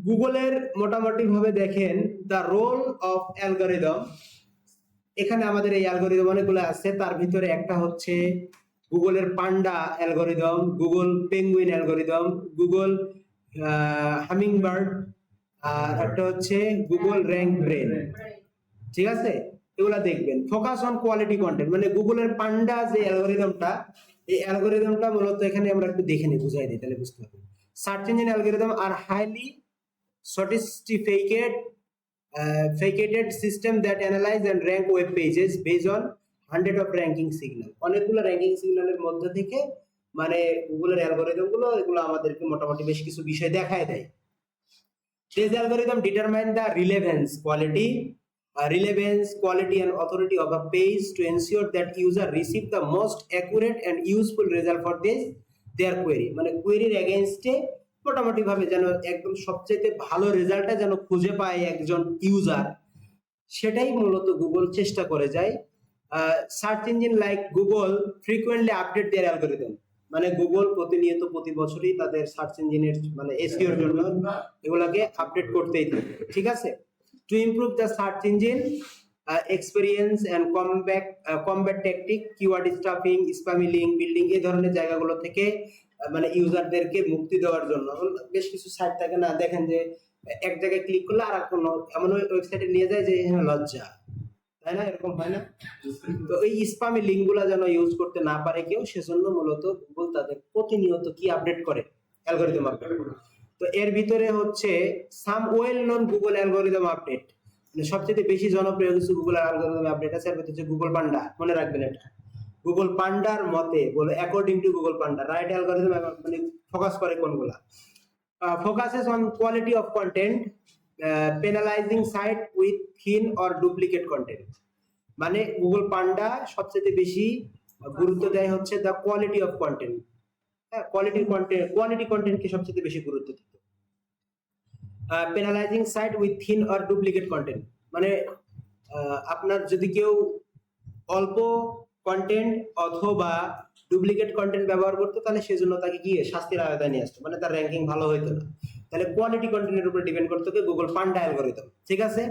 গুগলের মোটামুটি ভাবে দেখেন দ্য রোল অফ অ্যালগরিদম, এখানে আমাদের এই অ্যালগরিদম অনেকগুলো আছে, তার ভিতরে একটা হচ্ছে গুগলের panda algorithm, Google penguin algorithm, Google hummingbird, আর একটা হচ্ছে গুগল র্যাঙ্ক ব্রেন, ঠিক আছে। এগুলা দেখবেন। ফোকাস অন কোয়ালিটি কন্টেন্ট, মানে গুগলের পান্ডা যে অ্যালগরিদমটা, এই অ্যালগরিদমটা মূলত এখানে আমরা একটু দেখে নিই, বুঝাই দিই, তাহলে বুঝতে পারবেন। Search engine algorithm are highly sophisticated system that analyze and rank web pages based on 100 of ranking signal, অনেকগুলো র্যাঙ্কিং সিগন্যালের মধ্যে থেকে মানে গুগলের অ্যালগরিদম গুলো এগুলো আমাদেরকে মোটামুটি বেশ কিছু বিষয় দেখায় দেয়। This algorithm determine the relevance, quality and authority of a page to ensure that user receive the most accurate and useful result for their query, মানে query against এ মোটামুটি ভাবে যেন একদম সবচেয়ে ভালো রেজাল্টটা যেন খুঁজে পায় একজন ইউজার, সেটাই মূলত গুগল চেষ্টা করে যায়। Search engine like Google frequently update their algorithm, মানে গুগল প্রতিনিয়ত প্রতি বছরই তাদের সার্চ ইঞ্জিনের মানে এসইও এর জন্য এগুলাকে আপডেট করতেই থাকে, ঠিক আছে। To improve the search engine experience and combat tactic, keyword stuffing, spammy link building, এই ধরনের জায়গাগুলো থেকে মানে ইউজারদেরকে মুক্তি দেওয়ার জন্য বেশ কিছু সাইট থাকে না, দেখেন যে এক জায়গায় ক্লিক করলে আর কোনো এমন ওয়েবসাইটে নিয়ে যায় যে এখানে লজ্জা, তাই না? এরকম হয় না? তো এই স্প্যামি লিংক গুলা যেন ইউজ করতে না পারে কেউ, সেজন্য মূলত গুগল তাদের প্রতিনিয়ত কি আপডেট করে, অ্যালগরিদম আপডেট করে। তো এর ভিতরে হচ্ছে some well known Google algorithm update, মানে সবচেয়ে বেশি জনপ্রিয় কিছু গুগল অ্যালগরিদম আপডেট আছে। এর ভিতরে হচ্ছে গুগল পান্ডা, মনে রাখবেন এটা। গুগল পান্ডার মতে বলে according to Google panda right algorithm মানে ফোকাস করে কোনগুলা, focuses on quality of content, penalizing site with thin or duplicate content, মানে গুগল পান্ডা সবচেয়ে বেশি গুরুত্ব দেয় হচ্ছে the quality of content, quality কন্টেন্টকে সবচেয়ে বেশি গুরুত্ব দিত। Penalizing site with thin or duplicate content, মানে আপনার যদি কেউ অল্প কন্টেন্ট অথবা ডুপ্লিকেট কন্টেন্ট ব্যবহার করতো তাহলে সেজন্য তাকে কি শাস্তির আওতায় নিয়ে আসতো, মানে তার র্যাঙ্কিং ভালো হতো না। তাহলে কোয়ালিটি কন্টেন্টের উপর ডিপেন্ড করতে হবে গুগল পান্ডা অ্যালগরিদম, ঠিক আছে।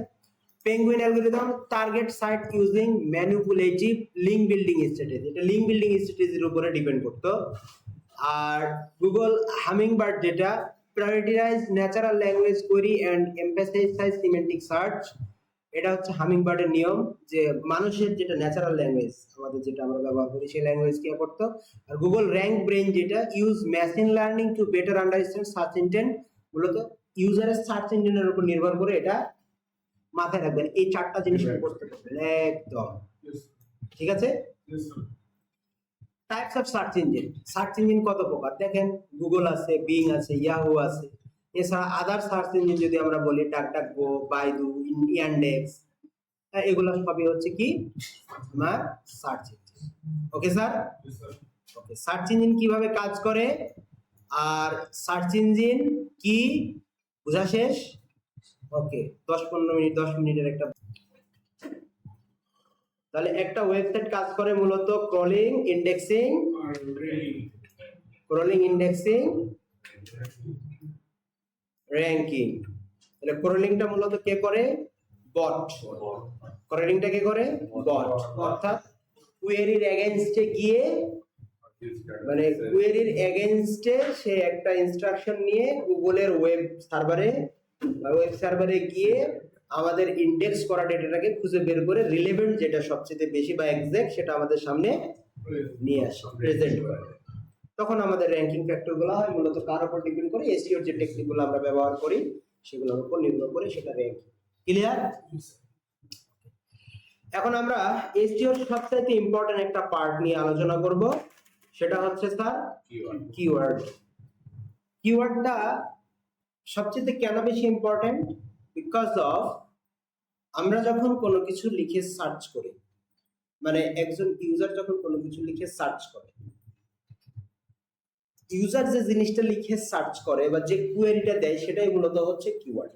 Penguin algorithm target site using manipulative link building strategy, এটা লিঙ্ক বিল্ডিং স্ট্র্যাটেজির উপরে ডিপেন্ড করতো। আর গুগল হামিংবার্ড যেটা prioritise natural language query and emphasise semantic search, এটা হচ্ছে হামিংবার্ডের নিয়ম যে মানুষের যেটা ন্যাচারাল ল্যাঙ্গুয়েজ আমাদের যেটা আমরা ব্যবহার করি সেই ল্যাঙ্গুয়েজ কি করতো। আর গুগল র্যাঙ্ক ব্রেন যেটা use machine learning to better understand search engine, মূলত ইউজারের সার্চ ইঞ্জিনের উপর নির্ভর করে, এটা মাথায় রাখবেন। এই চারটা জিনিস করতে পারবেন একদম, ঠিক আছে। Types of search engine, search engine কত প্রকার দেখেন, গুগল আছে, বিং আছে, ইয়াহু আছে। এছাড়া আদার সার্চ ইঞ্জিন যদি আমরা বলি ডাকডাকগো, বাইদু, ইয়ান্ডেক্স, এগুলো সবই হচ্ছে কি আমার সার্চ ইঞ্জিন। ওকে স্যার, ওকে। সার্চ ইঞ্জিন কিভাবে কাজ করে আর সার্চ ইঞ্জিন কি বোঝা শেষ? ওকে, 10-15 মিনিট, 10 মিনিটের একটা। তাহলে একটা ওয়েবসাইট কাজ করে মূলত ক্রলিং, ইন্ডেক্সিং, র্যাঙ্কিং। তাহলে ক্রলিংটা মূলত কে করে? বট। ক্রলিংটা কে করে? বট। অর্থাৎ কুয়েরির এগেইনস্টে গিয়ে, মানে কুয়েরির এগেইনস্টে সে একটা ইনস্ট্রাকশন নিয়ে গুগলের ওয়েব সার্ভারে গিয়ে আমাদের ইন্ডেক্স করা ডেটাটাকে খুঁজে বের করে রিলেভেন্ট যেটা সবচেয়ে বেশি বা এক্সাক্ট সেটা আমাদের সামনে নিয়ে আসে, প্রেজেন্ট করে। তখন আমাদের র্যাঙ্কিং ফ্যাক্টরগুলো হয় মূলত কার উপর ডিপেন্ড করে? এসইওর যে টেকনিকগুলো আমরা ব্যবহার করি সেগুলোর উপর নির্ভর করে সেটা র্যাঙ্কিং। ক্লিয়ার? এখন আমরা এসইওর সবচেয়ে ইম্পর্টেন্ট একটা পার্ট নিয়ে আলোচনা করব, সেটা হচ্ছে স্যার কিওয়ার্ড। কিওয়ার্ডটা সবচেয়ে কেন বেশি ইম্পর্টেন্ট? বিকজ অফ আমরা যখন কোনো কিছু লিখে সার্চ করি, মানে একজন ইউজার যখন কোনো কিছু লিখে সার্চ করে, ইউজার যে জিনিসটা লিখে সার্চ করে বা যে কোয়েরিটা দেয় সেটাই মূলত হচ্ছে কিওয়ার্ড।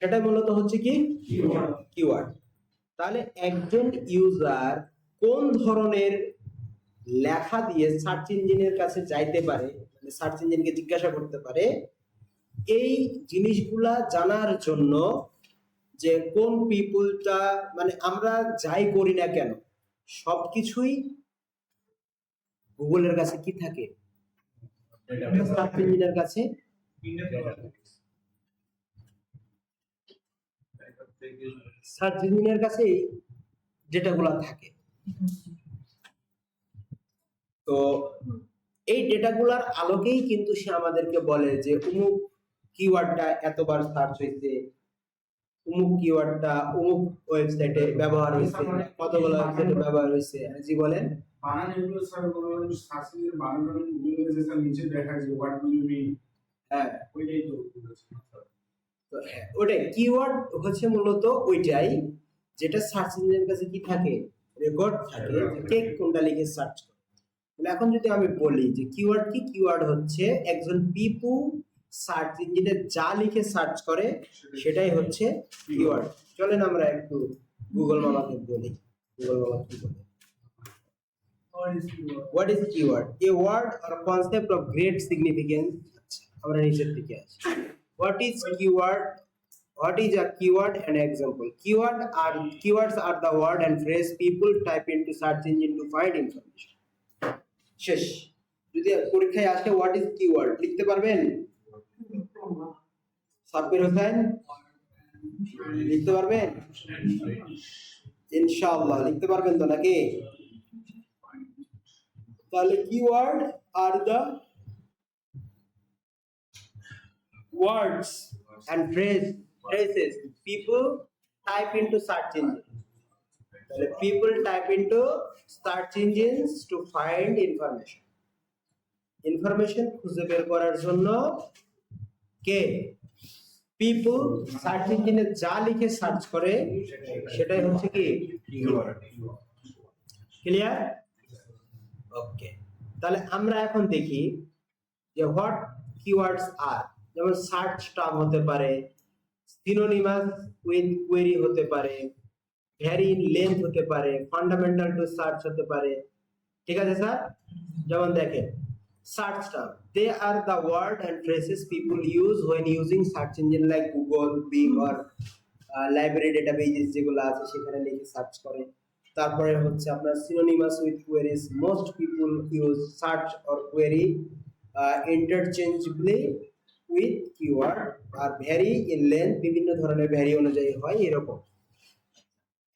সেটাই মূলত হচ্ছে কি কিওয়ার্ড। তাহলে একজন ইউজার কোন ধরনের লেখা দিয়ে সার্চ ইঞ্জিনের কাছে যাইতে পারে, মানে সার্চ ইঞ্জিনকে জিজ্ঞাসা করতে পারে, এই জিনিসগুলা জানার জন্য যে কোন পিপলটা, মানে আমরা যাই করি না কেন সবকিছুই গুগলের কাছে কি থাকে? সার্চ ইঞ্জিনের কাছে সার্চ ইঞ্জিনের কাছে ডেটাগুলো থাকে। তো এই ডেটাগুলার আলোকেই কিন্তু সে আমাদেরকে বলে যে অমুক কিওয়ার্ডটা এতবার সার্চ হয়েছে, অমুক কিওয়ার্ডটা অমুক ওয়েবসাইটে ব্যবহার হয়েছে, কতগুলো ওয়েবসাইটে ব্যবহার হয়েছে। জি বলেন। বানানগুলো স্যার কোনো সার্চ ইঞ্জিন বানানোর গুগলে যে স্যার নিচে দেখায় যে হোয়াট ডু ইউ মিন, হ্যাঁ ওইটাই তো। তো হ্যাঁ, ওটাই কিওয়ার্ড হচ্ছে মূলত ওইটাই যেটা সার্চ ইঞ্জিনের কাছে কি থাকে? রেকর্ড থাকে যে কে কোনটা লিখে সার্চ করে। এখন যদি আমি বলি যে কিওয়ার্ড কি, কিওয়ার্ড হচ্ছে একজন পিপু সার্চ ইঞ্জিনে যা লিখে সার্চ করে সেটাই হচ্ছে কিওয়ার্ড। চলেন আমরা একটু গুগল মামাকে বলি, গুগল মামা কি বলে। What is keyword? A word or concept of great significance. আমরা নিচের দিকে আসি। What is keyword? What is a keyword? An example. Keywords are the word and phrase people type into search engine to find information. শেষ। যদি পরীক্ষায় আসে what is keyword লিখতে পারবেন? সাব্বির হোসেন লিখতে পারবেন? ইনশাআল্লাহ লিখতে পারবেন তো নাকি? তাহলে keyword are the words and phrases people type into search engine. People type into search engines to find information. Information খুঁজে বের করার জন্য কে? people সার্চ ইঞ্জিনে যা লিখে সার্চ করে সেটাই হচ্ছে কি কিওয়ার্ড। ক্লিয়ার? ওকে, তাহলে আমরা এখন দেখি যে হোয়াট কিওয়ার্ডস আর। যেমন সার্চ টার্ম হতে পারে, সিনোনিমাস উইথ কোয়েরি হতে পারে, ভ্যারি লেন্থ হতে পারে, ফান্ডামেন্টাল টু সার্চ হতে পারে। ঠিক আছে স্যার? যেমন দেখেন search term, they are the word and phrases people use when using search engine like Google, Bing or library databases যেগুলো আছে সেখানে লিখে সার্চ করে। তারপরে হচ্ছে আপনার synonymous with queries, most people use search or query interchangeably with keyword. আর vary in length, বিভিন্ন ধরনের ভ্যারি অনুযায়ী হয় এরকম।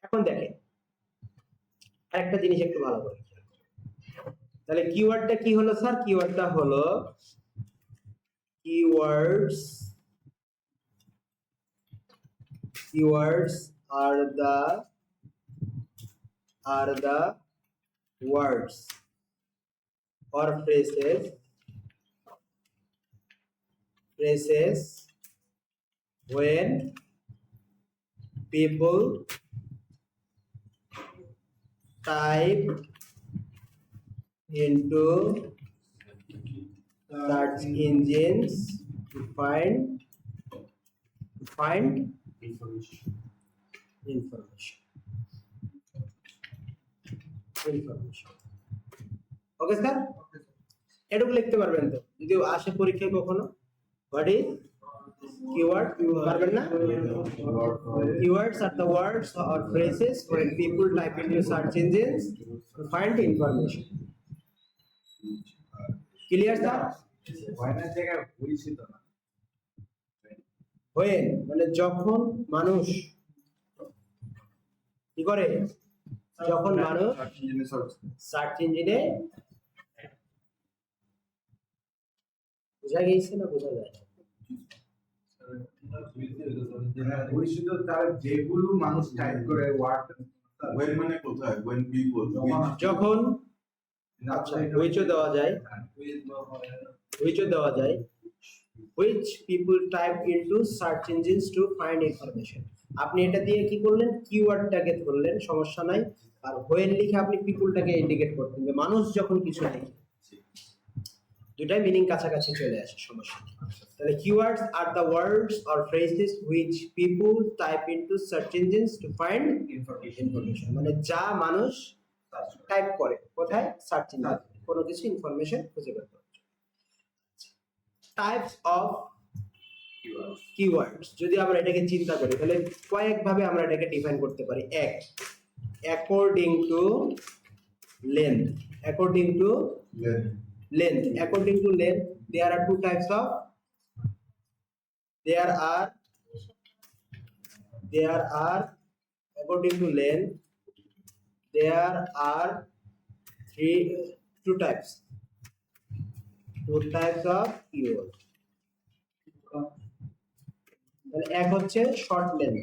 এখন দেখেন আরেকটা জিনিস একটু ভালো করে, তাহলে কিওয়ার্ডটা কি হলো স্যার? কিওয়ার্ডটা হলো keywords are the words or phrases when people type into search engines to find information. Okay sir? এটুকু লিখতে পারবেন তো যদি আসে পরীক্ষায় কখনো? What is keyword? পারবেন না? Keywords are the words or phrases when people type into search engines to find information. Clear sir? When মানে যখন মানুষ কি করে? যখন মানুষ সার্চ ইঞ্জিনে, বোঝা গেছে না বোঝা যায়? যেগুলো মানুষ টাইপ করে ওয়ার্ড, when মানে কোথায়? when people যখন, আচ্ছা which-ও দেওয়া যায়, which people type into search engines to find information. আপনি এটা দিয়ে কি করলেন? কিওয়ার্ডটাকে ধরলেন, সমস্যা নাই। আর when লিখে আপনি পিপলটাকে ইন্ডিকেট করতেন যে মানুষ যখন কিছু লিখে, দুটাই মিনিং কাছাকাছি চলে আসে, সমস্যা নেই। তাহলে keywords are the words or phrases which people type into search engines to find information, মানে যা মানুষ টাইপ করে কোথায়? সার্চ ইঞ্জিনে কোনো কিছু ইনফরমেশন খুঁজে বের করার জন্য। টাইপস অফ কিওয়ার্ডস, যদি আমরা এটাকে চিন্তা করি তাহলে কয়েকভাবে আমরা এটাকে ডিফাইন করতে পারি। এক, according to length. According to length. According to length, there are two types of. There are according to length, there are two types of keyword. তাহলে এক হচ্ছে শর্ট লেন্থ,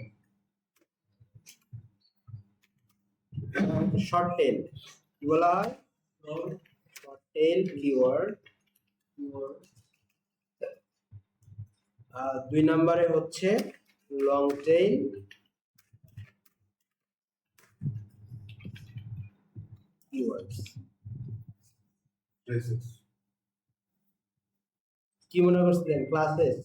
শর্ট টেল কি বলা হয়? টেল কিওয়ার্ড। দুই নম্বরে হচ্ছে লং টেল কিওয়ার্ডস। কি মনে করছিলেন ক্লাসেস?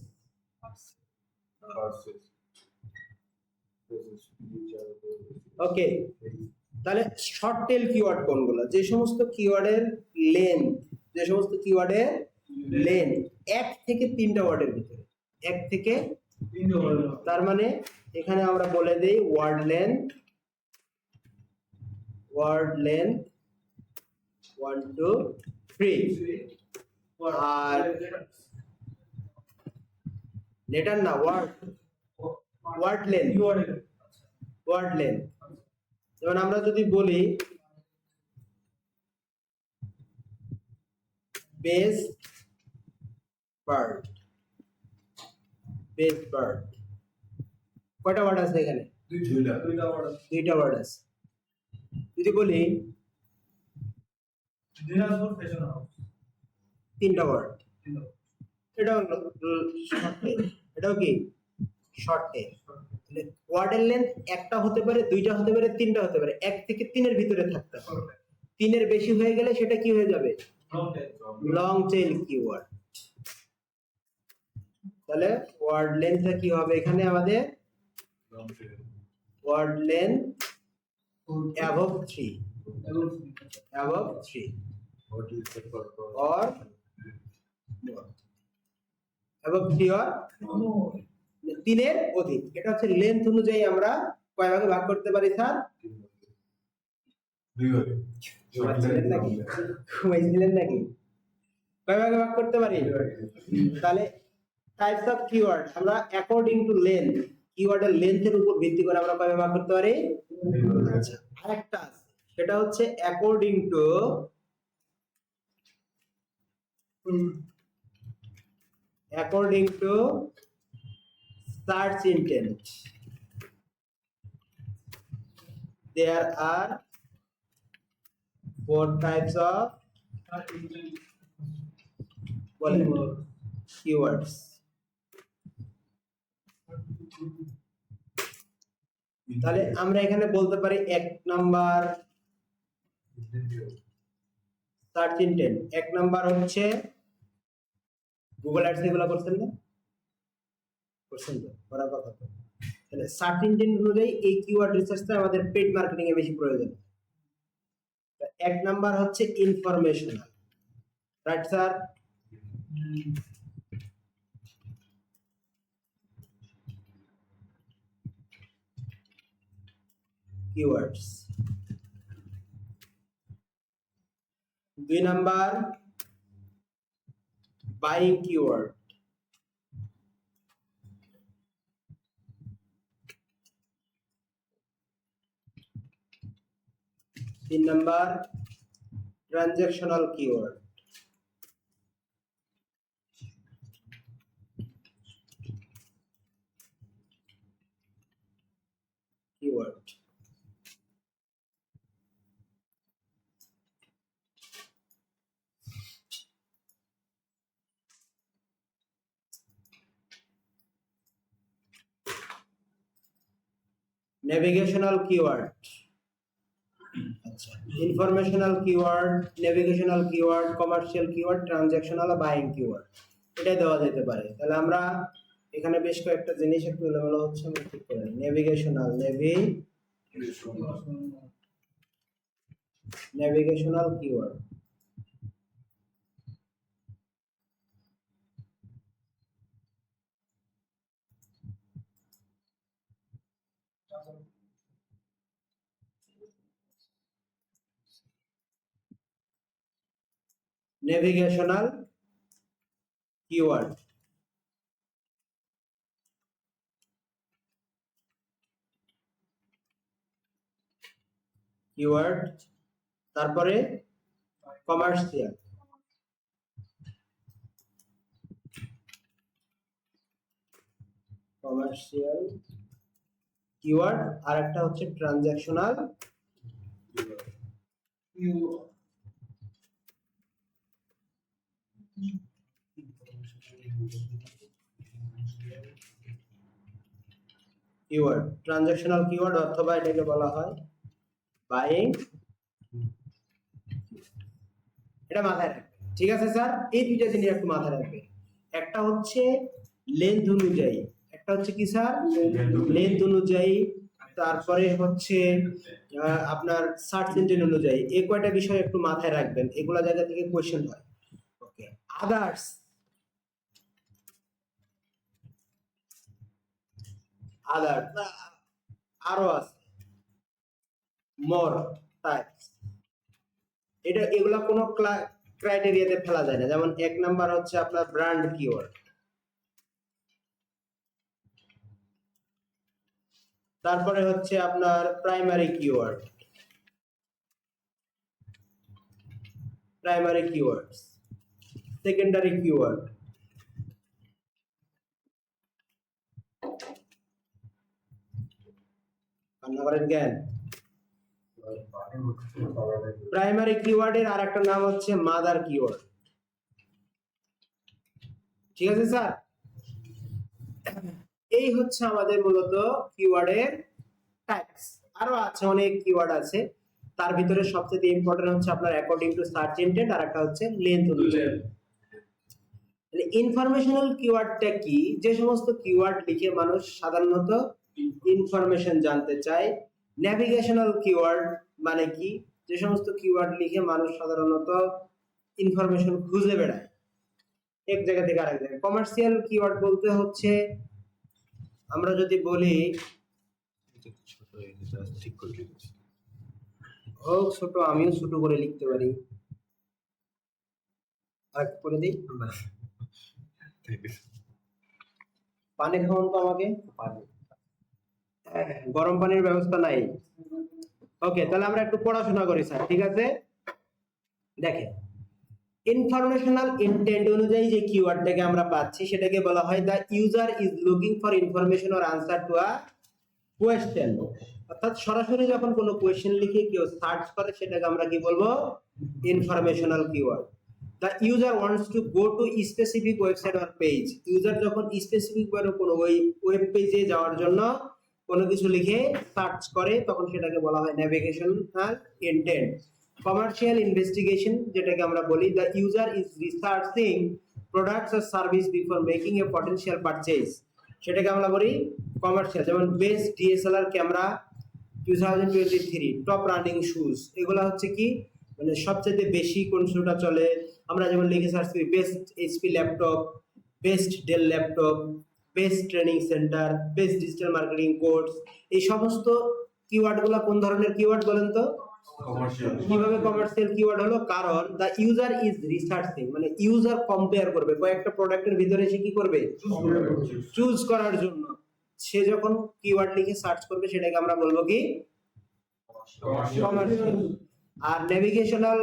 ওকে, তাহলে শর্ট টেল কিওয়ার্ড কোনগুলো? যে সমস্ত কিওয়ার্ডের লেন্থ, এক থেকে তিনটা ওয়ার্ডের ভিতরে, এক থেকে তার মানে এখানে আমরা বলে দেই ওয়ার্ড লেন্থ 1 2 3, আর লেটার না, ওয়ার্ড লেন্থ। যেমন আমরা যদি বলি বেস্ট বার্ড, কয়টা ওয়ার্ড আছে এখানে? দুইটা ওয়ার্ড আছে। যদি বলি দিনাজপুর ফ্যাশন হাউস, তিনটা ওয়ার্ড, এটাও কি শর্ট টেল। ওয়ার্ডের লেন্থ একটা হতে পারে, দুইটা হতে পারে, তিনটা হতে পারে, এক থেকে তিনের ভিতরে থাকতে হবে। তিনের বেশি হয়ে গেলে সেটা কি হয়ে যাবে? Long tail keyword. তাহলে ওয়ার্ড লেন্থ কি হবে এখানে আমাদের word length above 3 above 3 What is the purpose? or more above 3 or 3 এর অধিক। এটা হচ্ছে লেন্থ অনুযায়ী আমরা কয় ভাগে ভাগ করতে পারি স্যার? দুই ভাগে। ঘুমাইছিলেন নাকি? ঘুমাইছিলেন নাকি? কয় ভাগে ভাগ করতে পারি? তাহলে টাইপস অফ কিওয়ার্ড আমরা অ্যাকর্ডিং টু লেন্থ, কিওয়ার্ডের লেন্থের উপর ভিত্তি করে আমরা কয় ভাগে ভাগ করতে পারি? আচ্ছা, আরেকটা আছে সেটা হচ্ছে according to search intent. There are 4 types of keywords. তাহলে আমরা এখানে বলতে পারি 1 নাম্বার সার্চ ইনটেন্ট, 1 নাম্বার হচ্ছে গুগল অ্যাডস এগুলো করছেন না? করছেন তো, করার কথা তো। তাহলে সার্চ ইঞ্জিন অনুযায়ী এই কিওয়ার্ড রিসার্চটা আমাদের পেইড মার্কেটিং এ বেশি প্রয়োজন। 1 নাম্বার হচ্ছে informational, right sir? Keywords. 2 number buying keyword. 3 number transactional keyword. 'Keyword'. Navigational keyword. আচ্ছা, informational keyword, navigational keyword, commercial keyword, transactional আর বাইং কিওয়ার্ড, এটাই দেওয়া যেতে পারে। তাহলে আমরা এখানে বেশ কয়েকটা জিনিস একটু এলোমেলো হচ্ছে, আমরা ঠিক করে নিই। Navigational keyword. Navigational keyword. Keyword, তারপরে কমার্শিয়াল। কমার্শিয়াল কিওয়ার্ড, আর একটা হচ্ছে ট্রানজ্যাকশনাল কিওয়ার্ড। ট্রানজ্যাকশনাল কিওয়ার্ড অথবা এটাকে বলা হয় বাইং। এটা মাথায় রাখবে, ঠিক আছে স্যার? এই দুইটা জিনিস একটু মাথায় রাখবে। একটা হচ্ছে লেন্থ অনুযায়ী, একটা হচ্ছে কি স্যার? লেন্থ অনুযায়ী, তারপরে হচ্ছে আপনার সার্চ ইঞ্জিন অনুযায়ী। এই কয়টা বিষয় একটু মাথায় রাখবেন, এগুলা জায়গা থেকে কোশ্চেন হয়। ওকে, আদার্স। আদার্স আরো আছে, মোর টাইপস। এটা এগুলা কোনো ক্রাইটেরিয়াতে ফেলা যায় না। যেমন 1 নাম্বার হচ্ছে আপনার ব্র্যান্ড কিওয়ার্ড, তারপরে হচ্ছে আপনার primary keyword, primary keywords, secondary keyword, জ্ঞান। প্রাইমারি কিওয়ার্ডের আর একটা নাম হচ্ছে মাদার কিওয়ার্ড, ঠিক আছে স্যার? এই হচ্ছে আমাদের মূলত কিওয়ার্ডের টাইপস। আরো আছে, অনেক কিওয়ার্ড আছে, তার ভিতরে সবচেয়ে ইম্পর্টেন্ট হচ্ছে আপনার অ্যাকর্ডিং টু সার্চ ইনটেন্ট, আর একটা হচ্ছে লেন্থ অনুযায়ী। ইনফরমেশনাল কিওয়ার্ডটা কি? যে সমস্ত কিওয়ার্ড লিখে মানুষ সাধারণত ইনফরমেশন জানতে চায়। ন্যাভিগেশনাল কিওয়ার্ড মানে কি? যে সমস্ত কিওয়ার্ড লিখে মানুষ সাধারণত ইনফরমেশন খুঁজে বেড়ায় এক জায়গা থেকে আরেক জায়গায়। কমার্শিয়াল কিওয়ার্ড বলতে হচ্ছে, আমরা যদি বলি ঠিক করে লিখেছি। হোক ছোট, আমিও ছোট করে লিখতে পারি, আর করে দিই। পানি খাওয়ান তো আমাকে, গরম পানির ব্যবস্থা নাই। ওকে, তাহলে আমরা একটু পড়াশোনা করি স্যার, ঠিক আছে? দেখেন, ইনফরমেশনাল ইন্টেন্ট অনুযায়ী যে কিওয়ার্ডটাকে আমরা পাচ্ছি সেটাকে বলা হয় the user is looking for information or answer to a question. অর্থাৎ সরাসরি যখন কোনো কোয়েশ্চেন লিখে কেউ সার্চ করে সেটাকে আমরা কি বলবো? Informational keyword. The user wants to go to specific website or page. User যখন স্পেসিফিক কোনো ওয়েব পেজে যাওয়ার জন্য কোনো কিছু লিখে সার্চ করে তখন সেটাকে বলা হয় ন্যাভিগেশনাল ইন্টেন্ট। কমার্শিয়াল ইনভেস্টিগেশন, যেটাকে আমরা বলি the user is researching products or service before making A potential purchase, সেটাকে আমরা বলি কমার্শিয়াল। যেমন best DSLR camera 2023, top running shoes, এগুলা হচ্ছে কি মানে সবচেয়ে বেশি কোন শুটা চলে। আমরা যেমন লিখে সার্চ করি best HP laptop, best del laptop, best training centre, best digital marketing course. এই সমস্ত কিওয়ার্ড গুলা কোন ধরনের কিওয়ার্ড বলেন তো? কমার্শিয়াল। কিভাবে কমার্শিয়াল কিওয়ার্ড হলো? কারণ দা ইউজার ইজ রিসার্চিং, মানে ইউজার কম্পেয়ার করবে কয়েকটা প্রোডাক্টের ভিতরে, সে কি করবে? চুজ করার জন্য সে যখন কিওয়ার্ড লিখে সার্চ করবে সেটাকে আমরা বলবো কি? কমার্শিয়াল। আর নেভিগেশনাল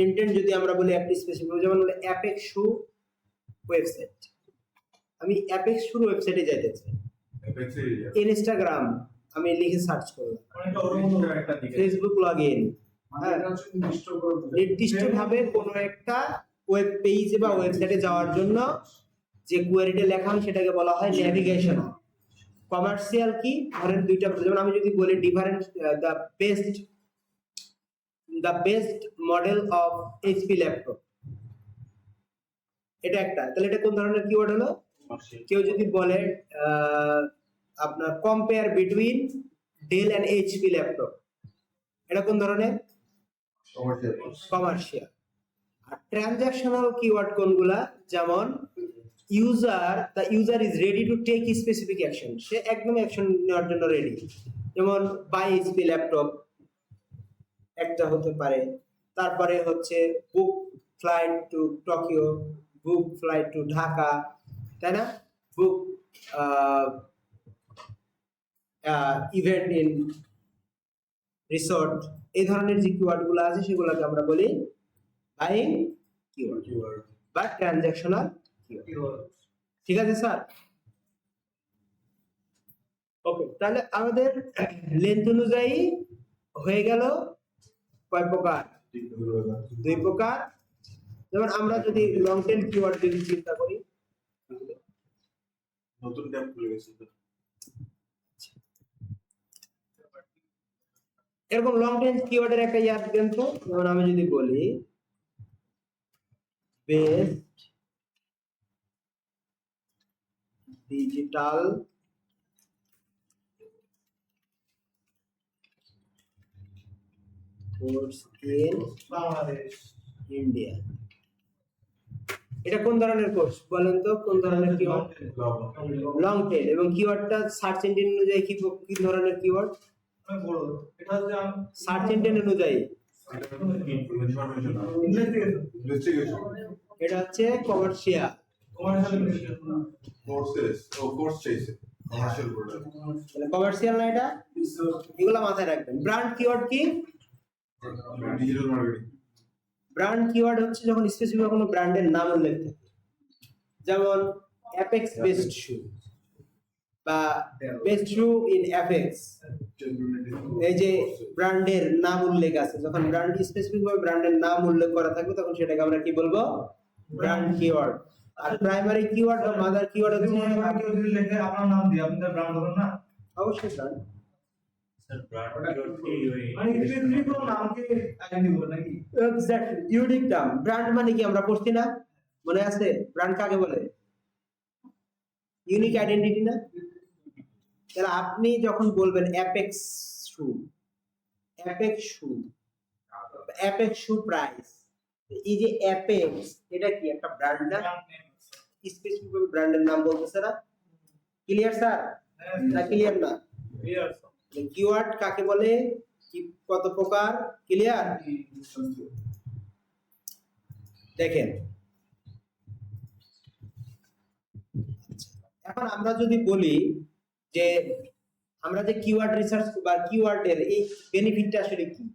ইন্টেন্ট যদি আমরা বলি একটি স্পেসিফিক, যেমন বলে অ্যাপেক্স শু ওয়েবসাইট, আমি অ্যাপেক্স শুর ওয়েবসাইটে যাইতে চাই। ইনস্টাগ্রাম আমি লিখে সার্চ করলাম, অনেকটা ওর মতো একটা দিকে ফেসবুক লগইন, নির্দিষ্টভাবে কোনো একটা ওয়েব পেজ বা ওয়েবসাইটে যাওয়ার জন্য যে কোয়েরিটা লেখা হয় সেটাকে বলা হয় ন্যাভিগেশন। কমার্শিয়াল কি? ধরেন দুইটা, যেমন আমি যদি বলি different the best model of HP laptop, এটা একটা, তাহলে এটা কোন ধরনের কিওয়ার্ড হলো? কেউ যদি বলে আপনার compare between Dell and HP laptop, এটা কোন ধরনের? কমার্শিয়াল। আর ট্রানজাকশনাল কিওয়ার্ড কোনগুলা? যেমন the user is ready to take specific action, সে একদম অ্যাকশন নেওয়ার জন্য রেডি। যেমন বাই এইচপি ল্যাপটপ একটা হতে পারে। তারপরে হচ্ছে বুক ফ্লাইট টু টোকিও, বুক ফ্লাইট টু ঢাকা, তাই না? বুক ইভেন্ট ইন রিসোর্ট। এই ধরনের যে কিওয়ার্ড গুলো আছে সেগুলোকে আমরা বলি বাইং কিওয়ার্ড বা ট্রানজাকশনাল কিওয়ার্ড। ঠিক আছে স্যার? ওকে, তাহলে আমাদের লেন্থ অনুযায়ী হয়ে গেল কয় প্রকার? দুই প্রকার। যেমন আমরা যদি লং টেল কিওয়ার্ড যদি চিন্তা করি, নতুন ট্যাব খুলে গেছে। এরকম লং টেল কিওয়ার্ডের একটা ইয়াদ দেন তো। যেমন আমি যদি বলি best digital course in Bangladesh, India, এটা কোন ধরনের কোর্স বলেন তো? কোন ধরনের কিওয়ার্ড? Long tail. এবং কিওয়ার্ডটা সার্চ ইঞ্জিন অনুযায়ী কি ধরনের কিওয়ার্ড? অনেক বড়। এটা হচ্ছে সার্চ ইঞ্জিন অনুযায়ী ইনভেস্টিগেশন। এটা হচ্ছে কমার্শিয়াল। কোর্স চাইছে কমার্শিয়াল প্রোডাক্ট। মানে কমার্শিয়াল না এটা? এগুলা মাথায় রাখবেন। ব্র্যান্ড কিওয়ার্ড কি? Digital marketing. ব্র্যান্ড কিওয়ার্ড হচ্ছে যখন স্পেসিফিক কোনো ব্র্যান্ডের নাম উল্লেখ থাকে, যেমন অ্যাপেক্স বেস্ট শু বা বেস্ট শু ইন অ্যাপেক্স, এই যে ব্র্যান্ডের নাম উল্লেখ আছে, যখন ব্র্যান্ড স্পেসিফিক ভাবে ব্র্যান্ডের নাম উল্লেখ করা থাকবে তখন সেটাকে আমরা কি বলবো? Brand keyword. আর প্রাইমারি কিওয়ার্ড বা মাদার কিওয়ার্ড হচ্ছে কেউ যদি লেখে আপনার নাম দিয়ে আপনি তার ব্র্যান্ড হবেন না? অবশ্যই ব্র্যান্ড। মানে স্পেসিফিক কোনো নামকে আইডেন্টি করবে নাকি? এক্স্যাক্টলি, ইউনিক নাম। ব্র্যান্ড মানে কি আমরা পড়ছি না? মনে আছে ব্র্যান্ড কাকে বলে? ইউনিক আইডেন্টিটি না? তাহলে আপনি যখন বলবেন অ্যাপেক্স শু, অ্যাপেক্স শু, অ্যাপেক্স শু প্রাইস, এই যে অ্যাপেক্স, এটা কি একটা ব্র্যান্ড না? স্পেসিফিক ব্র্যান্ডের নাম বলতেছে না? Clear sir? না ক্লিয়ার না? কিওয়ার্ড কাকে বলে, কি কত প্রকার, ক্লিয়ার? দেখেন এখন আমরা যদি বলি যে আমরা যে কিওয়ার্ড রিসার্চ বা কিওয়ার্ডের এই বেনিফিটটা আসলে কি,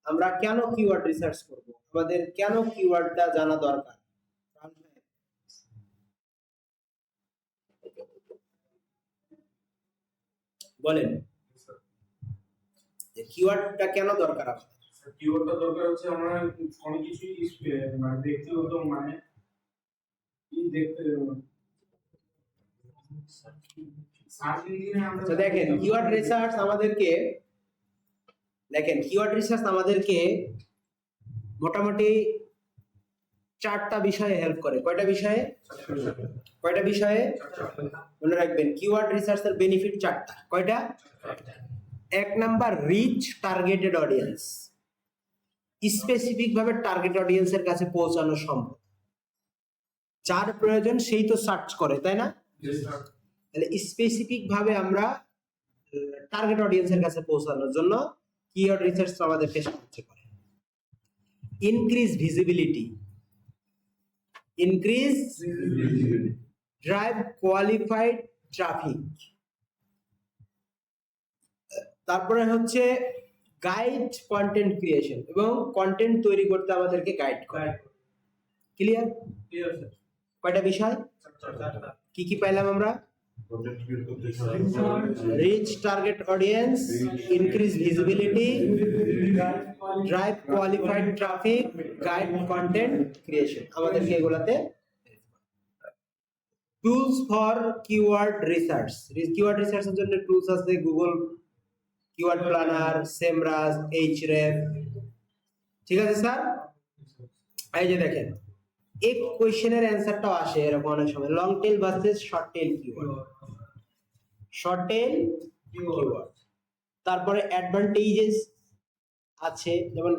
আমরা কেন কিওয়ার্ড রিসার্চ করব, আমাদের কেন কিওয়ার্ডটা জানা দরকার, বলেন যে কিওয়ার্ডটা কেন দরকার আপনার? কিওয়ার্ডটা দরকার হচ্ছে আমরা অনেক কিছু মানে ব্যক্তিগত মানে কি দেখতে সার্চ ইঞ্জিনে আমরা তো দেখেন কিওয়ার্ড রিসার্চ আমাদেরকে, দেখেন কিওয়ার্ড রিসার্চ আমাদেরকে মোটামুটি 4টা বিষয়ে হেল্প করে। কয়টা বিষয়ে? কয়টা বিষয়ে মনে রাখবেন? কিওয়ার্ড রিসার্চের বেনিফিট 4টা। কয়টা? 1 number reach targeted audience, specific ভাবে টার্গেট অডিয়েন্সের কাছে পৌঁছানো সম্ভব। যার প্রয়োজন সেই তো সার্চ করে, তাই না? তাহলে স্পেসিফিক ভাবে আমরা টার্গেট অডিয়েন্সের কাছে পৌঁছানোর জন্য কিওয়ার্ড রিসার্চ আমাদেরকে সাহায্য করে। Increase visibility, increase drive qualified traffic, তারপরে হচ্ছে গাইড কন্টেন্ট ক্রিয়েশন, এবং কন্টেন্ট তৈরি করতে আমাদেরকে গাইড করে। ক্লিয়ার? কয়টা বিষয়? কি কি পাইলাম আমরা? কন্টেন্ট ক্রিয়েট করতে সাহায্য করে, reach target audience, increase visibility, drive qualified traffic, guide content creation, আমাদেরকে এগুলাতে। Tools for keyword research, keyword রিসার্চের জন্য টুলস আছে গুগল কিওয়ার্ড প্ল্যানার, সেমরাজ, এইচরেফ। ঠিক আছে স্যার? এই যে দেখেন এক কোশ্চেনের অ্যানসারটাও আসে এরকম অনেক সময়, long tail versus short tail keyword, short tail keyword. তারপরে অ্যাডভান্টেজেস আছে, যেমন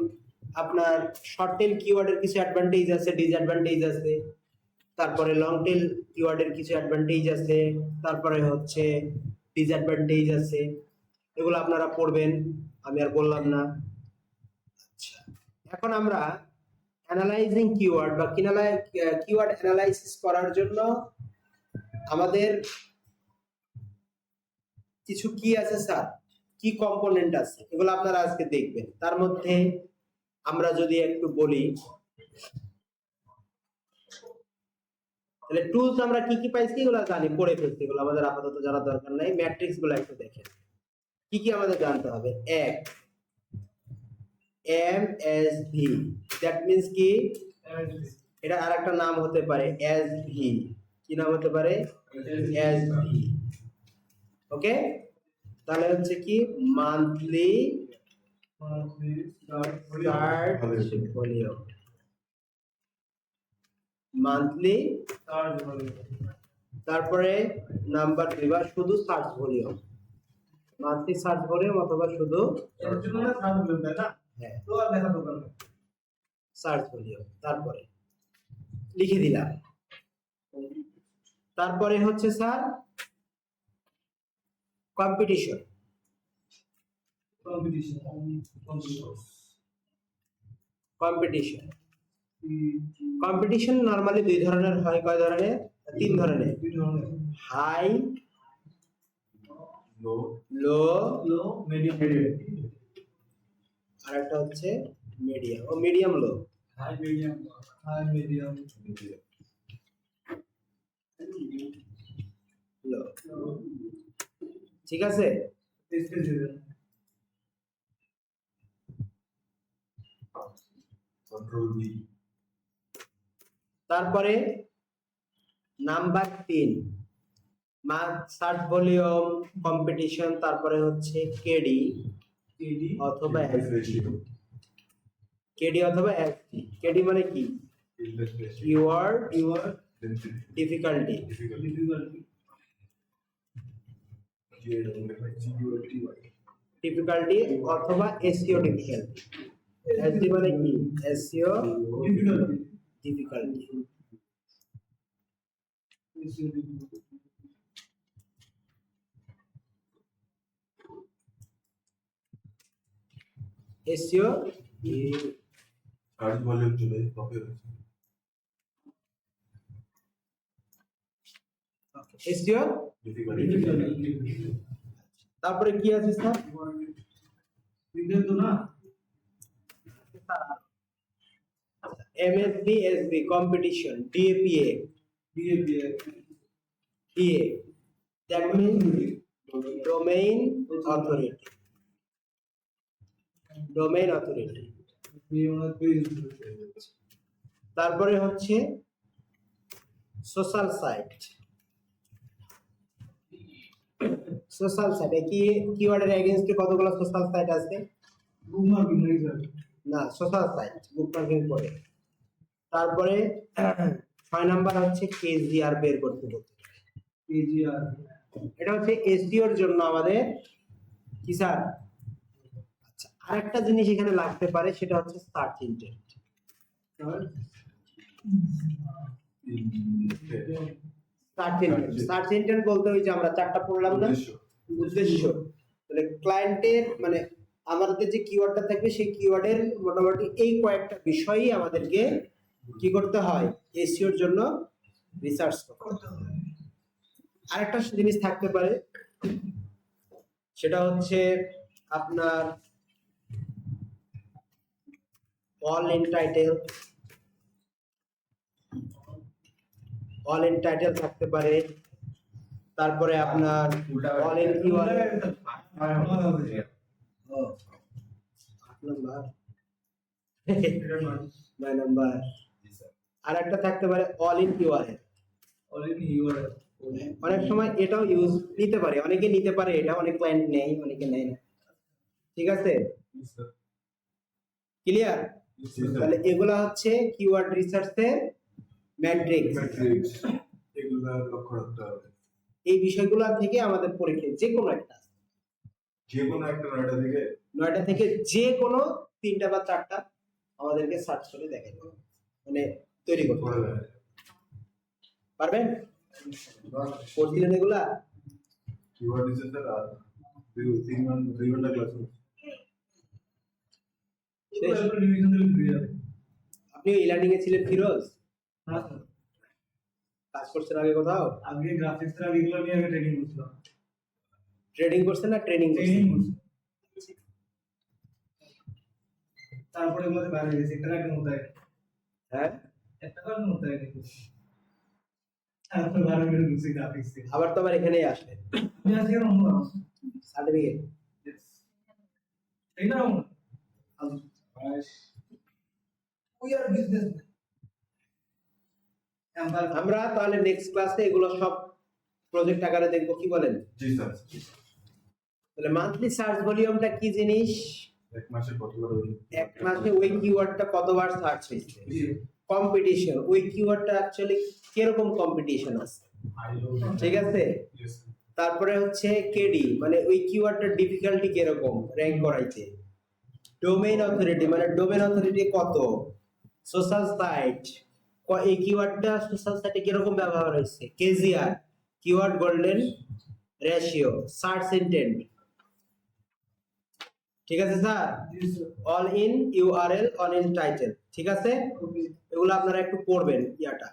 আপনার শর্ট টেল কিওয়ার্ডের কিছু অ্যাডভান্টেজ আছে, ডিসঅ্যাডভান্টেজ আছে। তারপরে লং টেল কিওয়ার্ডের কিছু অ্যাডভান্টেজ আছে, তারপরে হচ্ছে ডিসঅ্যাডভান্টেজ আছে। এগুলো আপনারা পড়বেন, আমি আর বললাম না। আচ্ছা, এখন আমরা অ্যানালাইজিং কিওয়ার্ড বা কিওয়ার্ড অ্যানালাইসিস করার জন্য আমাদের কিছু কি আছে স্যার, কি কম্পোনেন্ট আছে, এগুলো আপনারা আজকে দেখবেন। তার মধ্যে আমরা যদি একটু বলি, তাহলে টুলস আমরা কি কি পাইছি এগুলো জানি, পড়ে ফেলছি, এগুলো আমাদের আপাতত জানার দরকার নাই। ম্যাট্রিক্স গুলো একটু দেখেন কি কি আমাদের জানতে হবে। এক, এমএসভি, দ্যাট মিন্স কি, এটা আরেকটা নাম হতে পারে এসভি। কি নাম হতে পারে? এসভি। ওকে, তাহলে হচ্ছে কি মান্থলি সার্চ ভলিউম, মান্থলি, তারপরে নাম্বার 2 বা শুধু search volume, monthly search volume অথবা শুধু হ্যাঁ সার্চ ভলিউম। তারপরে লিখে দিলাম। তারপরে হচ্ছে sir competition, competition, competition normally 2 ধরনের হয়। কয় ধরনের? 3 ধরনের। হাই, লো, লো, মিডিয়াম, আর একটা হচ্ছে মিডিয়াম ও মিডিয়াম লো। হাই মিডিয়াম, লো, ঠিক আছে? কন্ট্রোল বি, তারপরে নাম্বার 3 সার্চ ভলিউম, কম্পিটিশন, তারপরে হচ্ছে কেডি অথবা রেশিও, কেডি অথবা এসটি। কেডি মানে কি? Keyword Density. Difficulty, difficulty. Difficulty অথবা এসইও ডিফিকাল্টি। এসডি মানে কি? SEO Difficulty. Difficulty. SEO difficulty. SEO Search volume চলে কপি হচ্ছে। SEO Difficulty. তারপরে কি আছে স্যার? Signal তো না MSB SB competition, DAPA DAPA. DA that means domain authority, domain authority. তারপরে হচ্ছে সোশ্যাল সাইট, সোশ্যাল সাইটে কি কিওয়ার্ডের এগেইনস্টে কতগুলো সোশ্যাল সাইট আছে? Bookmarking result. না, সোশ্যাল সাইট বুকমার্কিং করে। তারপরে 6 নাম্বার হচ্ছে কেজিআর বের করতে বলতে। KGR. এটা হচ্ছে এসডিওর জন্য আমাদের কি স্যার? আচ্ছা, আরেকটা জিনিস এখানে লাগতে পারে, সেটা হচ্ছে সার্চ ইনটেন্ট। সার্চ ইনটেন্ট বলতে ওই যে আমরা 4টা পড়লাম না, উদ্দেশ্য। তাহলে ক্লায়েন্টের মানে আমাদের যে কিওয়ার্ডটা থাকবে সেই কিওয়ার্ডের মোটামুটি এই কয়েকটা বিষয়ই আমাদেরকে কি করতে হয়? এসইওর জন্য রিসার্চ করতে হয়। আরেকটা জিনিস থাকতে পারে, সেটা হচ্ছে আপনার all in title, all in title থাকতে পারে। তারপরে আপনার all in keyword number 9 number. আর একটা থাকতে পারে all in URL. Already you are. অনেক সময় এটাও ইউজ নিতে পারে, অনেকে নিতে পারে, এটা অনেক ক্লায়েন্ট নেই, অনেকে নেয় না। ঠিক আছে, ক্লিয়ার? তাহলে এগুলা হচ্ছে কিওয়ার্ড রিসার্চের ম্যাট্রিক্স। ম্যাট্রিক্স এগুলা লক্ষ্য রাখতে হবে। এই বিষয়গুলো থেকে আমাদের পরীক্ষায় যে কোনো একটা, যে কোনো একটা 9টা থেকে যে কোনো 3টা বা 4টা আমাদেরকে সার্চ করে দেখাতে হবে, মানে তৈরি করতে করে হবে। দেয়। পারবেন? করছিলেন এগুলা? কিওয়ার্ড রিসার্চের আর 2 ঘন্টা ক্লাস হবে। শেষ? Revision দিলে হয়ে যাবে। আপনি ই লার্নিং এ ছিলেন ফিরোজ? না স্যার, কাজ করছেন আগে কোথাও? আগে গ্রাফিক্স এর এগুলো নিয়ে আগে ট্রেনিং করছিলাম। ট্রেডিং করছেন না ট্রেনিং ট্রেনিং করছেন? করছি। তারপরে এগুলোতে বাইরে গেছি, একটা কাজ মতো হয়। হ্যাঁ, একটা কাজ মতো হয় দেখো। তারপরে বাইরে গেলে ঢুকছি গ্রাফিক্স এ। আবার তো আবার এখানেই আসলেন। আমি আজকে অন্য সার্টিফিকেট এই না we are businessmen. আমরা তাহলে নেক্সট ক্লাসে এগুলো সব প্রজেক্ট আকারে দেখবো, কি বলেন? জি স্যার। তাহলে মান্থলি সার্চ ভলিউমটা কি জিনিস? এক মাসে কতবার ওই এক মাসে ওই কিওয়ার্ডটা কতবার সার্চ হয়েছে। কম্পিটিশন, ওই কিওয়ার্ডটা অ্যাকচুয়ালি কিরকম কম্পিটিশন আছে, ঠিক আছে? তারপরে হচ্ছে কেডি, মানে ওই কিওয়ার্ডটার ডিফিকাল্টি কিরকম র‍্যাঙ্ক করাইতে। ডোমেইন অথরিটি, মানে ডোমেইন অথরিটি কত। সোশ্যাল সাইট, এই কিওয়ার্ডটা সোশ্যাল সাইটে কিরকম ব্যবহার হয়েছে। KGR, keyword golden ratio, search intent. ঠিক আছে sir? All in URL, all in title, ঠিক আছে? এগুলো আপনারা একটু পড়বেন ইয়াটা।